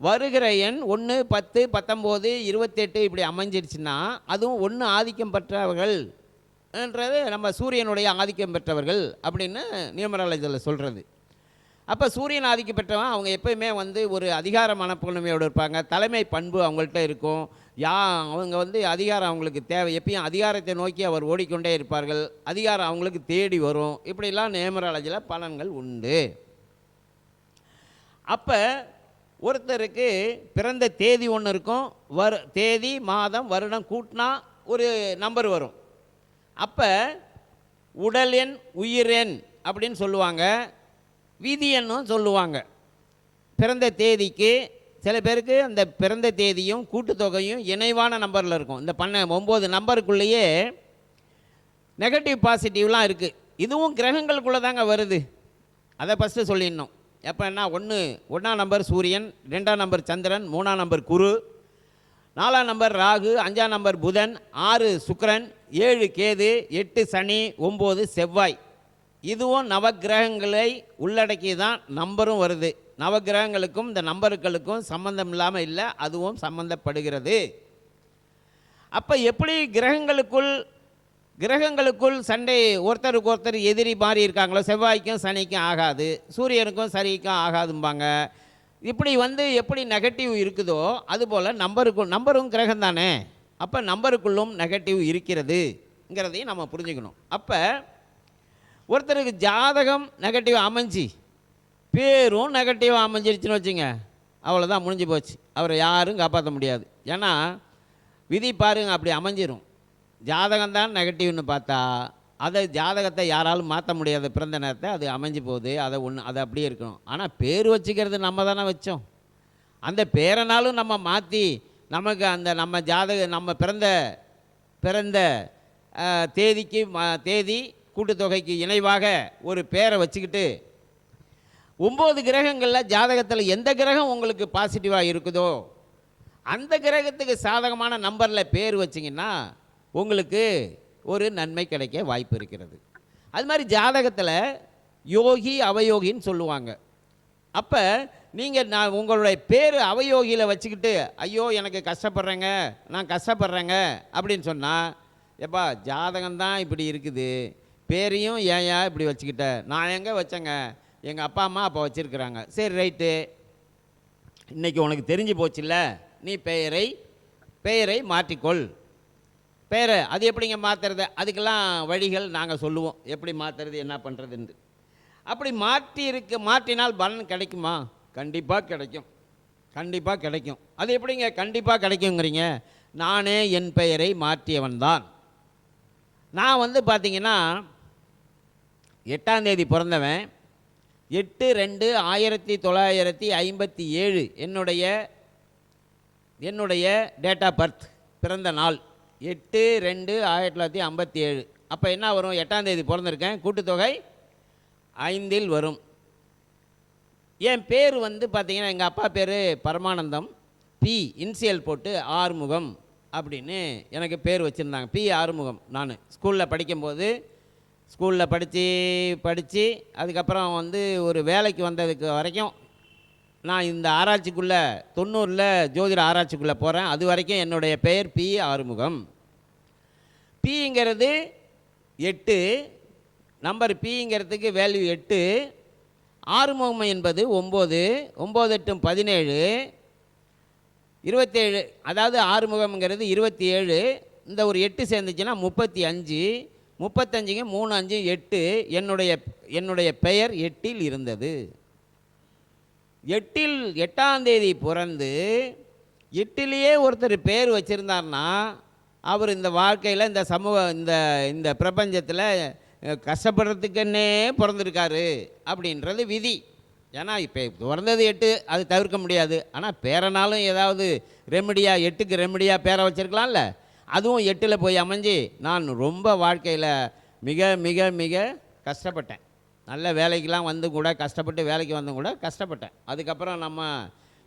வருகிற எண் 1, 10, 19, 28 இப்படி அமைஞ்சிருச்சுன்னா அதுவும் 1 ஆதிக்கம் பெற்றவர்கள் என்றது நம்ம சூரியனுடைய ஆதிக்கம் பெற்றவர்கள் அப்படின்னு நியூமராலஜியில் சொல்கிறது. அப்போ சூரியன் ஆதிக்க பெற்றவன் அவங்க எப்பயுமே வந்து ஒரு அதிகார மனப்பான்மையோடு இருப்பாங்க. தலைமை பண்பு அவங்கள்ட்ட இருக்கும். அவங்க வந்து அதிகாரம் அவங்களுக்கு தேவை. எப்பயும் அதிகாரத்தை நோக்கி அவர் ஓடிக்கொண்டே இருப்பார்கள். அதிகாரம் அவங்களுக்கு தேடி வரும். இப்படிலாம் நியூமராலஜியில் பலன்கள் உண்டு. அப்போ ஒருத்தருக்கு பிறந்த தேதி ஒன்று இருக்கும். தேதி மாதம் வருடம் கூட்டினா ஒரு நம்பர் வரும். அப்போ உடல் எண் உயிர் எண் அப்படின்னு சொல்லுவாங்க, விதி எண்ணும் சொல்லுவாங்க. பிறந்த தேதிக்கு சில பேருக்கு அந்த பிறந்த தேதியும் கூட்டுத்தொகையும் இணைவான நம்பரில் இருக்கும். இந்த 9 நம்பருக்குள்ளேயே நெகட்டிவ் பாசிட்டிவ்லாம் இருக்குது. இதுவும் கிரகங்களுக்குள்ளே தாங்க வருது. அதை ஃபஸ்ட்டு சொல்லிடணும். எப்போன்னா ஒன்றாம் நம்பர் சூரியன், 2ஆம் நம்பர் சந்திரன், 3ஆம் நம்பர் குரு, 4ஆம் நம்பர் ராகு, 5ஆம் நம்பர் புதன், 6 சுக்கிரன், 7 கேது, 8 சனி, 9 செவ்வாய். இதுவும் நவக்கிரகங்களை உள்ளடக்கி தான் நம்பரும் வருது. நவக்கிரகங்களுக்கும் இந்த நம்பர்களுக்கும் சம்பந்தம் இல்லாமல் இல்லை, அதுவும் சம்பந்தப்படுகிறது. அப்போ எப்படி கிரகங்களுக்குள் சண்டை, ஒருத்தருக்கு ஒருத்தர் எதிரி மாறி இருக்காங்களோ, செவ்வாய்க்கும் சனிக்கும் ஆகாது, சூரியனுக்கும் சரிக்கும் ஆகாதும்பாங்க. இப்படி வந்து எப்படி நெகட்டிவ் இருக்குதோ அதுபோல் நம்பரும் கிரகம் தானே. அப்போ நம்பருக்குள்ளும் நெகட்டிவ் இருக்கிறதுங்கிறதையும் நம்ம புரிஞ்சுக்கணும். அப்போ ஒருத்தருக்கு ஜாதகம் நெகட்டிவ் அமைஞ்சி பேரும் நெகட்டிவ் அமைஞ்சிருச்சுன்னு வச்சுங்க, அவ்வளோதான், முடிஞ்சு போச்சு. அவரை யாரும் காப்பாற்ற முடியாது. ஏன்னா விதி பாருங்க அப்படி அமைஞ்சிரும். ஜாதகம் தான் நெகட்டிவ்னு பார்த்தா ஜாதகத்தை யாராலும் மாற்ற முடியாத பிறந்த நேரத்தை அது அமைஞ்சு போகுது. அது அப்படியே இருக்கணும். ஆனால் பேர் வச்சுக்கிறது நம்ம தானே வச்சோம். அந்த பேரனாலும் நம்ம மாற்றி நமக்கு அந்த நம்ம பிறந்த தேதிக்கு தேதி கூட்டுத்தொகைக்கு இணைவாக ஒரு பேரை வச்சுக்கிட்டு 9 கிரகங்களில் ஜாதகத்தில் எந்த கிரகம் உங்களுக்கு பாசிட்டிவாக இருக்குதோ அந்த கிரகத்துக்கு சாதகமான நம்பரில் பேர் வச்சிங்கன்னா உங்களுக்கு ஒரு நன்மை கிடைக்க வாய்ப்பு இருக்கிறது. அது மாதிரி ஜாதகத்தில் யோகி அவயோகின்னு சொல்லுவாங்க. அப்போ நீங்கள் உங்களுடைய பேர் அவயோகியில் வச்சுக்கிட்டு ஐயோ எனக்கு கஷ்டப்படுறேங்க, நான் கஷ்டப்படுறேங்க அப்படின்னு சொன்னால், எப்பா ஜாதகம்தான் இப்படி இருக்குது, பேரையும் ஏயா இப்படி வச்சுக்கிட்ட, நான் எங்கே வச்சேங்க, எங்கள் அப்பா அம்மா அப்போ வச்சுருக்குறாங்க, சரி ரைட்டு, இன்றைக்கி உனக்கு தெரிஞ்சு போச்சுல்ல, நீ பெயரை மாற்றிக்கொள். பேரை அது எப்படிங்க மாற்றுறது, அதுக்கெல்லாம் வழிகள் நாங்கள் சொல்லுவோம், எப்படி மாற்றுறது என்ன பண்ணுறதுன்னு. அப்படி மாற்றினால் பலன் கிடைக்குமா? கண்டிப்பாக கிடைக்கும், கண்டிப்பாக கிடைக்கும். அது எப்படிங்க கண்டிப்பாக கிடைக்குங்கிறீங்க? நானே என் பெயரை மாற்றியவன் தான். நான் வந்து பார்த்தீங்கன்னா 8ஆம் தேதி பிறந்தவன், 8/2/1957 என்னுடைய டேட் ஆஃப் பர்த், பிறந்த நாள் 8/2/1957. அப்போ என்ன வரும்? 8ஆம் தேதி பிறந்திருக்கேன், கூட்டுத்தொகை 5 வரும். என் பேர் வந்து பார்த்தீங்கன்னா எங்கள் அப்பா பேர் பரமானந்தம், பி இன்சியல் போட்டு ஆறுமுகம் அப்படின்னு எனக்கு பேர் வச்சுருந்தாங்க. பி ஆறுமுகம். நான் ஸ்கூலில் படிக்கும்போது படித்து அதுக்கப்புறம் வந்து ஒரு வேலைக்கு வந்ததுக்கு வரைக்கும் நான் இந்த ஆராய்ச்சிக்குள்ளே 90 ஜோதிட ஆராய்ச்சிக்குள்ளே போகிறேன். அது வரைக்கும் என்னுடைய பெயர் பி ஆறுமுகம். பிங்கிறது 8, நம்பர் பிங்கிறதுக்கு வேல்யூ 8, ஆறுமுகம் என்பது 9, 9 8 17, 27. அதாவது ஆறுமுகம்ங்கிறது 27, இந்த ஒரு 8 சேர்ந்துச்சுன்னா 35, 35ங்க 3 5 8. என்னுடைய பெயர் 8 இருந்தது. 8ஆம் தேதி பிறந்து 8லேயே ஒருத்தர் பேர் வச்சுருந்தார்னா அவர் இந்த வாழ்க்கையில் இந்த பிரபஞ்சத்தில் கஷ்டப்படுறதுக்குன்னே பிறந்திருக்காரு அப்படின்றது விதி. ஏன்னா இப்போ பிறந்தது 8, அது தவிர்க்க முடியாது. ஆனால் பேரனாலும் ஏதாவது ரெமடியாக 8க்கு ரெமடியாக பேரை வச்சுருக்கலாம்ல, அதுவும் 8ல் போய் அமைஞ்சு நான் ரொம்ப வாழ்க்கையில் மிக மிக மிக கஷ்டப்பட்டேன். நல்ல வேலைக்கெலாம் வந்து கூட கஷ்டப்பட்டு, வேலைக்கு வந்து கூட கஷ்டப்பட்டேன். அதுக்கப்புறம் நம்ம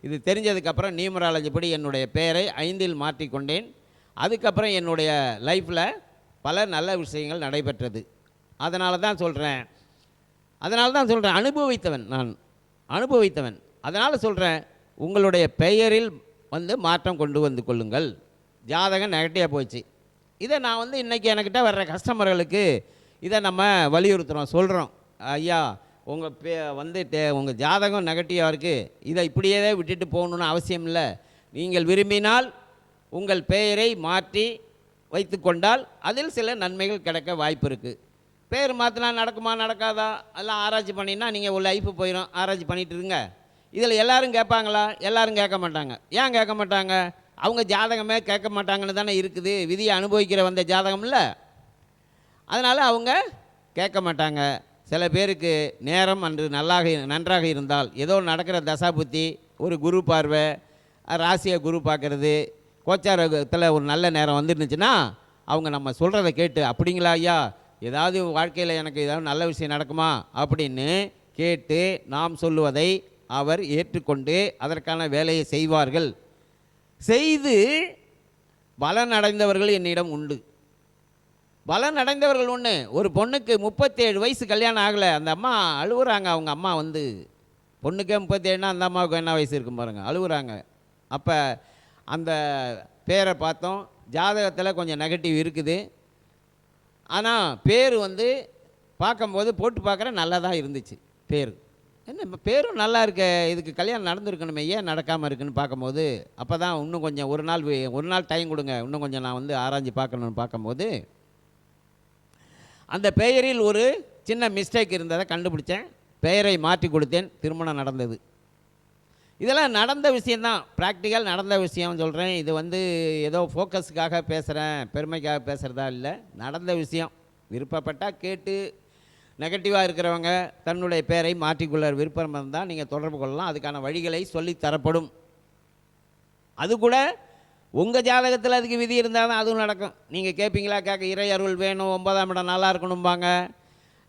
இது தெரிஞ்சதுக்கப்புறம் நியூமராலஜி படி என்னுடைய பெயரை 5 மாற்றிக்கொண்டேன். அதுக்கப்புறம் என்னுடைய லைஃப்பில் பல நல்ல விஷயங்கள் நடைபெற்றது. அதனால தான் சொல்கிறேன் அனுபவித்தவன். அதனால் சொல்கிறேன், உங்களுடைய பெயரில் வந்து மாற்றம் கொண்டு வந்து கொள்ளுங்கள். ஜாதகம் நெகட்டிவாக போச்சு, இதை நான் வந்து இன்றைக்கி என்கிட்ட வர்ற கஸ்டமர்களுக்கு இதை நம்ம வலியுறுத்துகிறோம், சொல்கிறோம். ஐயா உங்கள் உங்கள் ஜாதகம் நெகட்டிவாக இருக்குது, இதை இப்படியே விட்டுட்டு போகணுன்னு அவசியம் இல்லை. நீங்கள் விரும்பினால் உங்கள் பெயரை மாற்றி வைத்து கொண்டால் அதில் சில நன்மைகள் கிடைக்க வாய்ப்பு இருக்குது. பேர் மாற்றினா நடக்குமா நடக்காதா எல்லாம் ஆராய்ச்சி பண்ணினா நீங்கள் ஒரு லைஃபு போயிடும். ஆராய்ச்சி பண்ணிகிட்டு இருங்க. இதில் எல்லோரும் கேட்பாங்களா? எல்லோரும் கேட்க மாட்டாங்க. ஏன் கேட்க மாட்டாங்க? அவங்க ஜாதகமே கேட்க மாட்டாங்கன்னு தானே இருக்குது. விதியை அனுபவிக்கிற வந்த ஜாதகம் இல்லை, அதனால் அவங்க கேட்க மாட்டாங்க. சில பேருக்கு நேரம் அன்று நன்றாக இருந்தால், ஏதோ நடக்கிற தசாபுத்தி, ஒரு குரு பார்வை, ராசியை குரு பார்க்குறது, கோச்சாரத்தில் ஒரு நல்ல நேரம் வந்துருந்துச்சுன்னா அவங்க நம்ம சொல்கிறத கேட்டு, அப்படிங்களா ஐயா, ஏதாவது வாழ்க்கையில் எனக்கு ஏதாவது நல்ல விஷயம் நடக்குமா அப்படின்னு கேட்டு நாம் சொல்லுவதை அவர் ஏற்றுக்கொண்டு அதற்கான வேலையை செய்வார்கள். செய்து பலன் அடைந்தவர்கள் என்னிடம் உண்டு. பலன் அடைந்தவர்கள் ஒன்று. ஒரு பொண்ணுக்கு 37 வயசு கல்யாணம் ஆகலை. அந்த அம்மா அழுகுறாங்க. அவங்க அம்மா வந்து, பொண்ணுக்கே 37னா அந்த அம்மாவுக்கு என்ன வயசு இருக்கும் பாருங்கள், அழுகுறாங்க. அப்போ அந்த பேரை பார்த்தோம், ஜாதகத்தில் கொஞ்சம் நெகட்டிவ் இருக்குது. ஆனால் பேர் வந்து பார்க்கும்போது போட்டு பார்க்குற நல்லா தான் இருந்துச்சு. பேர் என்ன பேரும் நல்லா இருக்க, இதுக்கு கல்யாணம் நடந்துருக்கணுமே, ஏன் நடக்காமல் இருக்குன்னு பார்க்கும்போது, அப்போ தான் இன்னும் கொஞ்சம் ஒரு நாள் டைம் கொடுங்க, இன்னும் கொஞ்சம் நான் வந்து ஆராய்ச்சி பார்க்கணுன்னு பார்க்கும்போது அந்த பெயரில் ஒரு சின்ன மிஸ்டேக் இருந்ததை கண்டுபிடிச்சேன். பெயரை மாற்றி கொடுத்தேன். திருமணம் நடந்தது. இதெல்லாம் நடந்த விஷயந்தான், ப்ராக்டிக்கல் நடந்த விஷயம் சொல்கிறேன். இது வந்து ஏதோ ஃபோக்கஸுக்காக பேசுகிறேன், பெருமைக்காக பேசுகிறதா இல்லை, நடந்த விஷயம். விருப்பப்பட்டால் கேட்டு, நெகட்டிவாக இருக்கிறவங்க தன்னுடைய பெயரை மாற்றிக்கொள்ள விருப்பம் இருந்தால் நீங்கள் தொடர்பு கொள்ளலாம். அதுக்கான வழிகளை சொல்லி தரப்படும். அது கூட உங்கள் ஜாதகத்தில் அதுக்கு விதி இருந்தால் தான் அதுவும் நடக்கும். நீங்கள் கேட்பீங்களா? கேட்க இறை அருள் வேணும், 9ஆம் இடம் நல்லா இருக்கணும்பாங்க.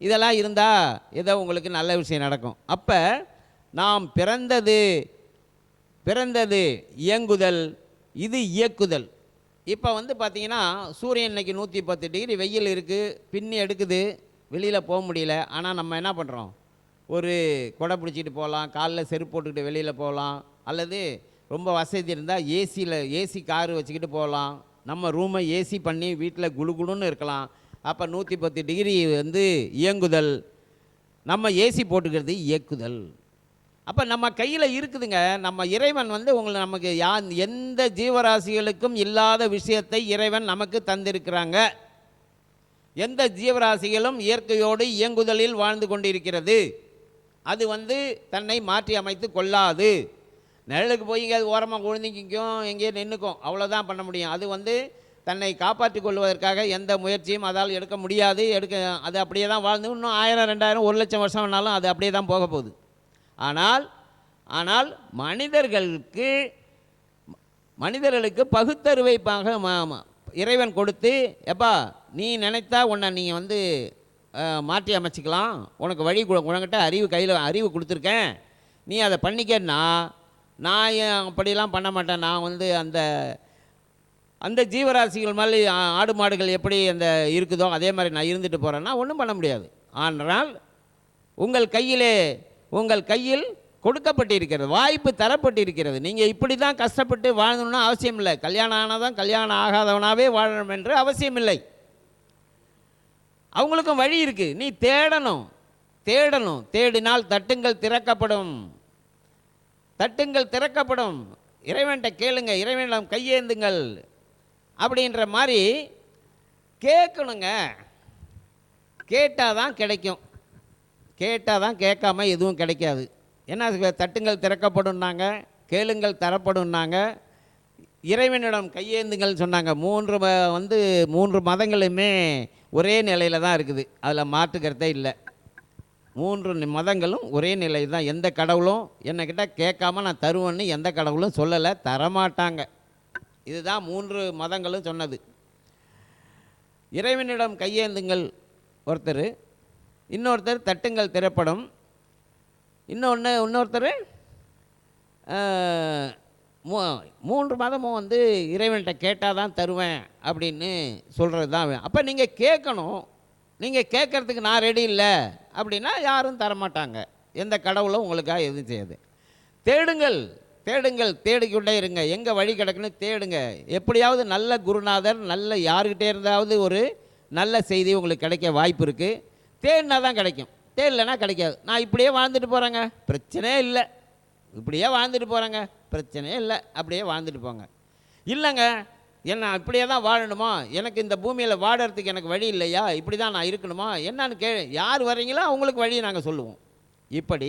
இதெல்லாம் இருந்தால் ஏதோ உங்களுக்கு நல்ல விஷயம் நடக்கும். அப்போ நாம் பிறந்தது இயங்குதல், இது இயக்குதல். இப்போ வந்து பார்த்திங்கன்னா சூரியன் இன்றைக்கி 110 டிகிரி வெயில் இருக்குது, பின்னி எடுக்குது, வெளியில் போக முடியல. ஆனால் நம்ம என்ன பண்ணுறோம்? ஒரு கொடை பிடிச்சிட்டு போகலாம், காலில் செருப்பு போட்டுக்கிட்டு வெளியில் போகலாம், அல்லது ரொம்ப வசதி இருந்தால் ஏசி காரு வச்சுக்கிட்டு போகலாம். நம்ம ரூமை ஏசி பண்ணி வீட்டில் குளுகுளுன்னு இருக்கலாம். அப்போ 110 டிகிரி வந்து இயங்குதல், நம்ம ஏசி போட்டுக்கிறது இயக்குதல். அப்போ நம்ம கையில் இருக்குதுங்க. நம்ம இறைவன் வந்து நமக்கு எந்த ஜீவராசிகளுக்கும் இல்லாத விஷயத்தை இறைவன் நமக்கு தந்திருக்கிறாங்க. எந்த ஜீவராசிகளும் இயற்கையோடு இயங்குதலில் வாழ்ந்து கொண்டிருக்கிறது. அது வந்து தன்னை மாற்றி அமைத்து கொள்ளாது. நிழலுக்கு போய் இங்கே ஓரமாக குழந்தைக்கும் எங்கேயே நின்றுக்கும், அவ்வளோதான் பண்ண முடியும். அது வந்து தன்னை காப்பாற்றி கொள்வதற்காக எந்த முயற்சியும் அதால் எடுக்க முடியாது. அது அப்படியே தான் வாழ்ந்து இன்னும் 1000, 2000, 1 லட்சம் வருஷம் வேணாலும் அது அப்படியே தான் போக போகுது. ஆனால் மனிதர்களுக்கு பகுத்தறிவை இறைவன் கொடுத்து, எப்பா நீ நினைத்தா உன்னை நீங்கள் வந்து மாற்றி அமைச்சிக்கலாம், உனக்கு வழி உனக்கிட்ட அறிவு கொடுத்துருக்கேன், நீ அதை பண்ணிக்கன்னா நான் அப்படிலாம் பண்ண மாட்டேன். நான் வந்து அந்த ஜீவராசிகள் மாதிரி ஆடு மாடுகள் எப்படி அந்த இருக்குதோ அதே மாதிரி நான் இருந்துட்டு போகிறேன்னா ஒன்றும் பண்ண முடியாது. ஆனால் உங்கள் கையில் கொடுக்கப்பட்டிருக்கிறது, வாய்ப்பு தரப்பட்டிருக்கிறது. நீங்கள் இப்படி தான் கஷ்டப்பட்டு வாழணும்னு அவசியம் இல்லை. கல்யாணம் ஆனாதான் கல்யாணம் ஆகாதவனாகவே வாழணும் என்று அவசியம் இல்லை. அவங்களுக்கும் வழி இருக்குது. நீ தேடணும். தேடினால் தட்டுங்கள் திறக்கப்படும். இறைவன்கிட்ட கேளுங்க, இறைவனிடம் கையேந்துங்கள் அப்படின்ற மாதிரி கேட்கணுங்க. கேட்டால் தான் கிடைக்கும். கேட்காம எதுவும் கிடைக்காது. என்ன தட்டுங்கள் திறக்கப்படும்னாங்க, கேளுங்கள் தரப்படும்னாங்க, இறைவனிடம் கையேந்துங்கள் சொன்னாங்க. 3 மதங்களுமே ஒரே நிலையில் தான் இருக்குது. அதில் மாற்றுக்கிறதே இல்லை. 3 மதங்களும் ஒரே நிலை தான். எந்த கடவுளும் என்னக்கிட்ட கேட்காம நான் தருவேன்னு எந்த கடவுளும் சொல்லலை, தரமாட்டாங்க. இதுதான் 3 மதங்களும் சொன்னது. இறைவனிடம் கையேந்துங்கள் ஒருத்தர், இன்னொருத்தர் தட்டுங்கள் திறப்படும், இன்னொருத்தர் 3 மதமும் வந்து இறைவன்கிட்ட கேட்டால் தான் தருவேன் அப்படின்னு சொல்கிறது தான். அப்போ நீங்கள் கேட்கணும். நீங்கள் கேட்குறதுக்கு நான் ரெடி இல்லை அப்படின்னா யாரும் தரமாட்டாங்க. எந்த கடவுளும் உங்களுக்காக எதுவும் செய்யாது. தேடிக்கொண்டே இருங்க. எங்கே வழி கிடக்குன்னு தேடுங்க. எப்படியாவது நல்ல குருநாதர், நல்ல யாருக்கிட்டே இருந்தாவது ஒரு நல்ல செய்தி உங்களுக்கு கிடைக்க வாய்ப்பு இருக்குது. தேடினா தான் கிடைக்கும். தேடலைன்னா கிடைக்காது. நான் இப்படியே வாழ்ந்துட்டு போகிறேங்க, பிரச்சனையே இல்லை, இப்படியே வாழ்ந்துட்டு போகிறேங்க, பிரச்சனையே இல்லை, அப்படியே வாழ்ந்துட்டு போங்க. இல்லைங்க, என்ன இப்படியே தான் வாழணுமா, எனக்கு இந்த பூமியில் வாடுறதுக்கு எனக்கு வழி இல்லையா, இப்படி தான் நான் இருக்கணுமா என்னன்னு யார் வர்றீங்களோ அவங்களுக்கு வழியை நாங்கள் சொல்லுவோம். இப்படி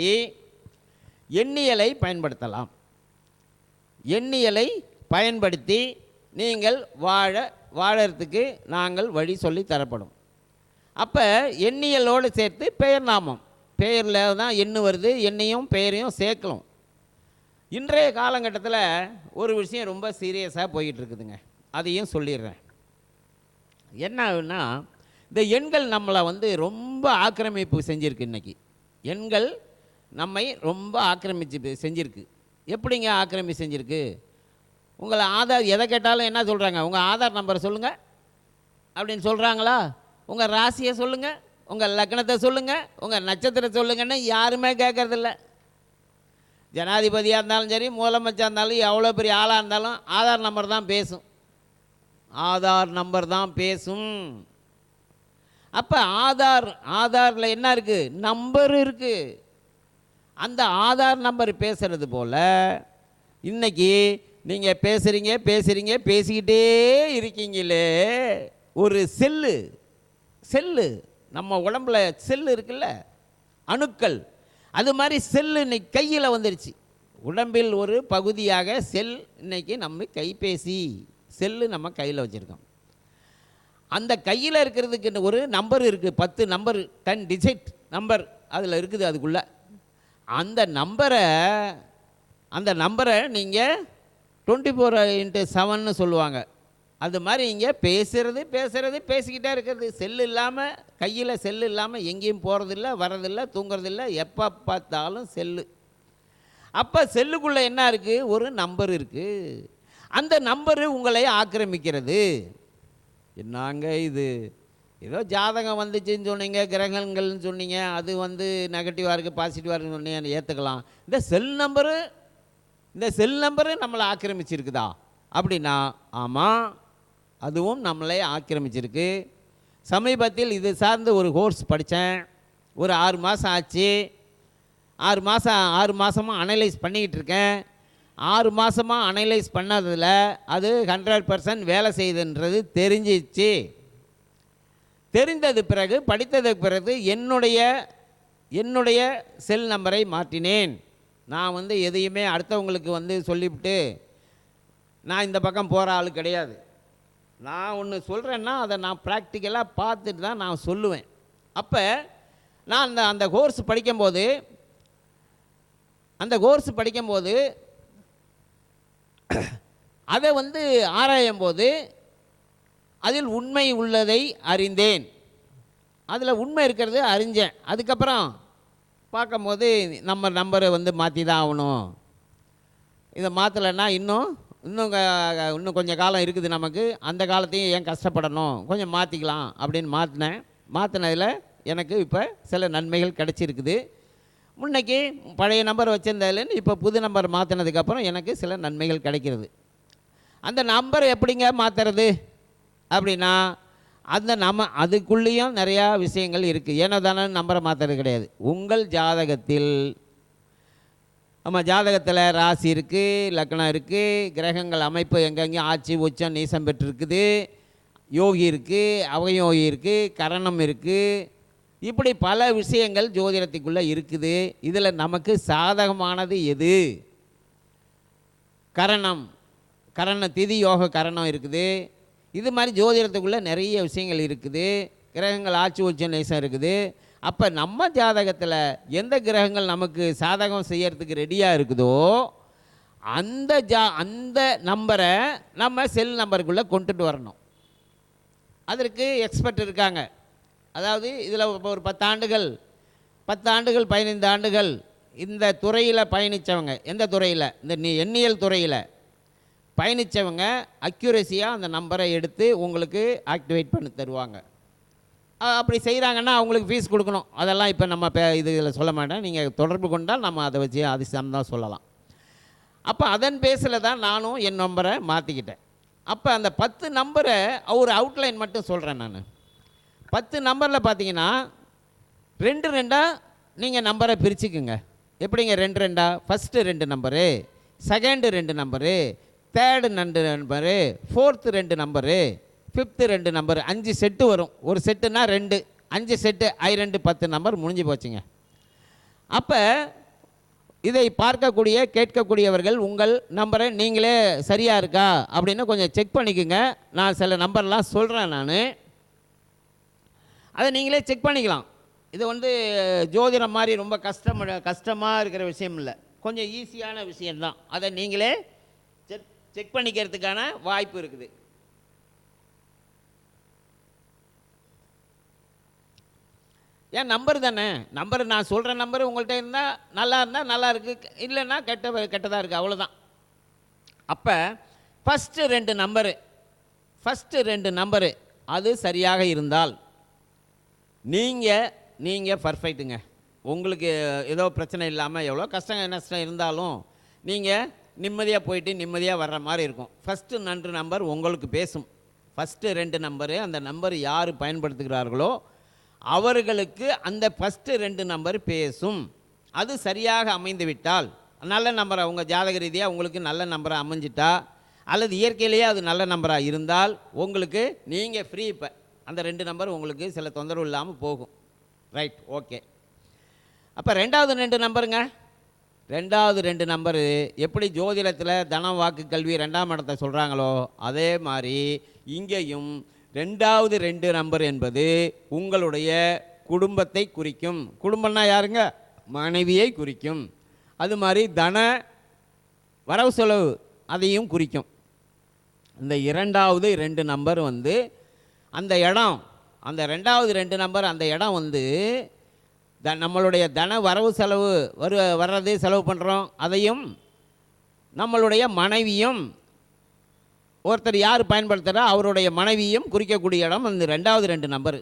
எண்ணியலை பயன்படுத்தலாம். எண்ணியலை பயன்படுத்தி நீங்கள் வாழறதுக்கு நாங்கள் வழி சொல்லி தரப்படும். அப்போ எண்ணியலோடு சேர்த்து பெயர் நாமம், பெயரில் தான் எண்ணு வருது, எண்ணையும் பெயரையும் சேர்க்கலாம். இன்றைய காலகட்டத்தில் ஒரு விஷயம் ரொம்ப சீரியஸாக போய்கிட்டு இருக்குதுங்க, அதையும் சொல்லிடுறேன். என்ன ஆகுன்னா, இந்த எண்கள் நம்மளை வந்து ரொம்ப ஆக்கிரமிப்பு செஞ்சுருக்கு. இன்றைக்கி எண்கள் நம்மை ரொம்ப ஆக்கிரமிச்சு செஞ்சுருக்கு. எப்படிங்க ஆக்கிரமிப்பு செஞ்சுருக்கு? உங்களை ஆதார் எதை கேட்டாலும் என்ன சொல்கிறாங்க, உங்கள் ஆதார் நம்பரை சொல்லுங்கள் அப்படின்னு சொல்கிறாங்களா? உங்கள் ராசியை சொல்லுங்கள், உங்கள் லக்னத்தை சொல்லுங்கள், உங்கள் நட்சத்திரத்தை சொல்லுங்கன்னு யாருமே கேட்குறதில்ல. ஜனாதிபதியாக இருந்தாலும் சரி, முதலமைச்சராக இருந்தாலும், எவ்வளோ பெரிய ஆளாக இருந்தாலும் ஆதார் நம்பர் தான் பேசும். ஆதார் நம்பர் தான் பேசும். அப்போ ஆதாரில் என்ன இருக்குது? நம்பர் இருக்குது. அந்த ஆதார் நம்பர் பேசுகிறது போல் இன்றைக்கி நீங்கள் பேசிக்கிட்டே இருக்கீங்களே, ஒரு செல்லு நம்ம உடம்புல செல்லு இருக்குல்ல, அணுக்கள், அது மாதிரி செல்லு இன்னைக்கு கையில் வந்துருச்சு. உடம்பில் ஒரு பகுதியாக செல் இன்னைக்கு நம்ம கைபேசி செல்லு நம்ம கையில் வச்சுருக்கோம். அந்த கையில் இருக்கிறதுக்கு ஒரு நம்பர் இருக்குது, 10 நம்பர், 10 டிஜிட் நம்பர் அதில் இருக்குது. அதுக்குள்ளே அந்த நம்பரை நீங்கள் 24x7 சொல்லுவாங்க. அது மாதிரி இங்கே பேசுகிறது பேசிக்கிட்டே இருக்கிறது. செல்லு இல்லாமல், கையில் செல்லு இல்லாமல் எங்கேயும் போகிறதில்ல, வரதில்லை, தூங்குறதில்லை, எப்போ பார்த்தாலும் செல்லு. அப்போ செல்லுக்குள்ளே என்ன இருக்குது? ஒரு நம்பர் இருக்குது. அந்த நம்பரு உங்களை ஆக்கிரமிக்கிறது. என்னங்க இது, ஏதோ ஜாதகம் வந்துச்சுன்னு சொன்னீங்க, கிரகங்கள்னு சொன்னீங்க, அது வந்து நெகட்டிவாக இருக்குது பாசிட்டிவாக இருக்குன்னு சொன்னீங்க, ஏற்றுக்கலாம். இந்த செல் நம்பரு நம்மளை ஆக்கிரமிச்சிருக்குதா அப்படின்னா, ஆமாம், அதுவும் நம்மளை ஆக்கிரமிச்சிருக்கு. சமீபத்தில் இது சார்ந்து ஒரு கோர்ஸ் படித்தேன். ஒரு 6 மாதம் ஆச்சு. 6 மாதமாக அனலைஸ் பண்ணிக்கிட்டு இருக்கேன். 6 மாதமாக அனலைஸ் பண்ணதில் அது 100% வேலை செய்யுதுன்றது தெரிஞ்சிச்சு. தெரிந்தது பிறகு, படித்ததுக்கு பிறகு என்னுடைய செல் நம்பரை மாற்றினேன். நான் வந்து எதையுமே அடுத்தவங்களுக்கு வந்து சொல்லிவிட்டு நான் இந்த பக்கம் போகிற ஆள் கிடையாது. நான் ஒன்று சொல்கிறேன்னா அதை நான் ப்ராக்டிக்கலாக பார்த்துட்டு தான் நான் சொல்லுவேன். அப்போ நான் அந்த கோர்ஸ் படிக்கும்போது அதை வந்து ஆராயும் போது அதில் உண்மை உள்ளதை அறிந்தேன். அதில் உண்மை இருக்கிறது அறிஞ்சேன். அதுக்கப்புறம் பார்க்கும்போது நம்ம நம்பரை வந்து மாற்றி தான் ஆகணும். இதை மாற்றலைன்னா இன்னும் கொஞ்சம் காலம் இருக்குது நமக்கு, அந்த காலத்தையும் ஏன் கஷ்டப்படணும், கொஞ்சம் மாற்றிக்கலாம் அப்படின்னு மாற்றினதில் எனக்கு இப்போ சில நன்மைகள் கிடச்சிருக்குது. முன்னைக்கு பழைய நம்பர் வச்சுருந்ததுலேருந்து இப்போ புது நம்பர் மாற்றினதுக்கப்புறம் எனக்கு சில நன்மைகள் கிடைக்கிறது. அந்த நம்பரை எப்படிங்க மாற்றுறது அப்படின்னா, அதுக்குள்ளேயும் நிறையா விஷயங்கள் இருக்குது. ஏனோ தானே நம்பரை மாற்றுறது கிடையாது. உங்கள் ஜாதகத்தில் ராசி இருக்குது, லக்னம் இருக்குது, கிரகங்கள் அமைப்பு எங்கெங்கேயும் ஆட்சி உச்சம் நீசம் பெற்றிருக்குது, யோகி இருக்குது, அவயோகி இருக்குது, கரணம் இருக்குது, இப்படி பல விஷயங்கள் ஜோதிடத்துக்குள்ளே இருக்குது. இதில் நமக்கு சாதகமானது எது? கரண திதி யோக கரணம் இருக்குது. இது மாதிரி ஜோதிடத்துக்குள்ளே நிறைய விஷயங்கள் இருக்குது. கிரகங்கள் ஆட்சி உச்சம் நேசம் இருக்குது. அப்போ நம்ம ஜாதகத்தில் எந்த கிரகங்கள் நமக்கு சாதகம் செய்யறதுக்கு ரெடியாக இருக்குதோ அந்த நம்பரை நம்ம செல் நம்பருக்குள்ளே கொண்டுட்டு வரணும். அதற்கு எக்ஸ்பர்ட் இருக்காங்க. அதாவது இதில் ஒரு 10 ஆண்டுகள் 15 ஆண்டுகள் இந்த துறையில் பயணித்தவங்க, எந்த துறையில், இந்த எண்ணியல் துறையில் பயணித்தவங்க அக்யூரேசியாக அந்த நம்பரை எடுத்து உங்களுக்கு ஆக்டிவேட் பண்ணி தருவாங்க. அப்படி செய்கிறாங்கன்னா அவங்களுக்கு ஃபீஸ் கொடுக்கணும். அதெல்லாம் இப்போ நம்ம இதில் சொல்ல மாட்டேன். நீங்கள் தொடர்பு கொண்டால் நம்ம அதை வச்சு அதிசயம் தான் சொல்லலாம். அப்போ அதன் பேஸில் தான் நானும் என் நம்பரை மாற்றிக்கிட்டேன். அப்போ அந்த 10 நம்பரை ஒரு அவுட்லைன் மட்டும் சொல்கிறேன். நான் 10 நம்பரில் பார்த்தீங்கன்னா 2 2 நீங்கள் நம்பரை பிரிச்சுக்குங்க. எப்படிங்க 2 2 first 2 number, second 2 number, third 2 number, fourth 2 number, fifth 2 number, 5 set வரும். ஒரு செட்டுனா 2, 5 செட்டு, 2 10 நம்பர் முடிஞ்சு போச்சுங்க. அப்போ இதை பார்க்கக்கூடிய கேட்கக்கூடியவர்கள் உங்கள் நம்பரை நீங்களே சரியாக இருக்கா அப்படின்னு கொஞ்சம் செக் பண்ணிக்கோங்க. நான் சில நம்பர்லாம் சொல்கிறேன், நான் அதை நீங்களே செக் பண்ணிக்கலாம். இது வந்து ஜோதிடம் மாதிரி ரொம்ப கஷ்டமாக இருக்கிற விஷயம் இல்லை, கொஞ்சம் ஈஸியான விஷயந்தான். அதை நீங்களே செக் பண்ணிக்கிறதுக்கான வாய்ப்பு இருக்குது. ஏன் நம்பர் தானே, நம்பர் நான் சொல்கிற நம்பர் உங்கள்கிட்ட இருந்தால் நல்லா இருக்குது, இல்லைன்னா கெட்டதாக இருக்குது, அவ்வளோதான். அப்போ ஃபஸ்ட்டு 2 நம்பரு அது சரியாக இருந்தால் நீங்கள் பர்ஃபெக்ட்டுங்க. உங்களுக்கு ஏதோ பிரச்சனை இல்லாமல் எவ்வளோ கஷ்டம் நஷ்டம் இருந்தாலும் நீங்கள் நிம்மதியாக போயிட்டு நிம்மதியாக வர்ற மாதிரி இருக்கும். ஃபஸ்ட்டு 2 நம்பர் உங்களுக்கு பேசும். ஃபஸ்ட்டு 2 நம்பரு, அந்த நம்பர் யார் பயன்படுத்துகிறார்களோ அவர்களுக்கு அந்த ஃபஸ்ட்டு 2 நம்பர் பேசும். அது சரியாக அமைந்து விட்டால், நல்ல நம்பரை உங்கள் ஜாதக ரீதியாக உங்களுக்கு நல்ல நம்பராக அமைஞ்சிட்டா, அல்லது இயற்கையிலேயே அது நல்ல நம்பராக இருந்தால் உங்களுக்கு நீங்கள் ஃப்ரீ. இப்போ அந்த 2 நம்பர் உங்களுக்கு சில தொந்தரவு இல்லாமல் போகும். Right, okay. அப்போ 2வது 2 நம்பருங்க, 2வது 2 நம்பரு எப்படி ஜோதிடத்தில் தனம் வாக்கு கல்வி 2ஆம் இடத்தை சொல்கிறாங்களோ அதே மாதிரி இங்கேயும் 2வது 2 நம்பர் என்பது உங்களுடைய குடும்பத்தை குறிக்கும். குடும்பம்னா யாருங்க? மனைவியை குறிக்கும். அது மாதிரி தன வரவு செலவு அதையும் குறிக்கும். இந்த 2வது 2 நம்பர் வந்து அந்த இடம், அந்த 2வது 2 நம்பர் அந்த இடம் வந்து நம்மளுடைய தன வரவு செலவு வர்றது செலவு பண்ணுறோம், அதையும் நம்மளுடைய மனைவியும் ஒருத்தர் யார் பயன்படுத்துகிறா அவருடைய மனைவியும் குறிக்கக்கூடிய இடம் அந்த 2வது 2 நம்பரு.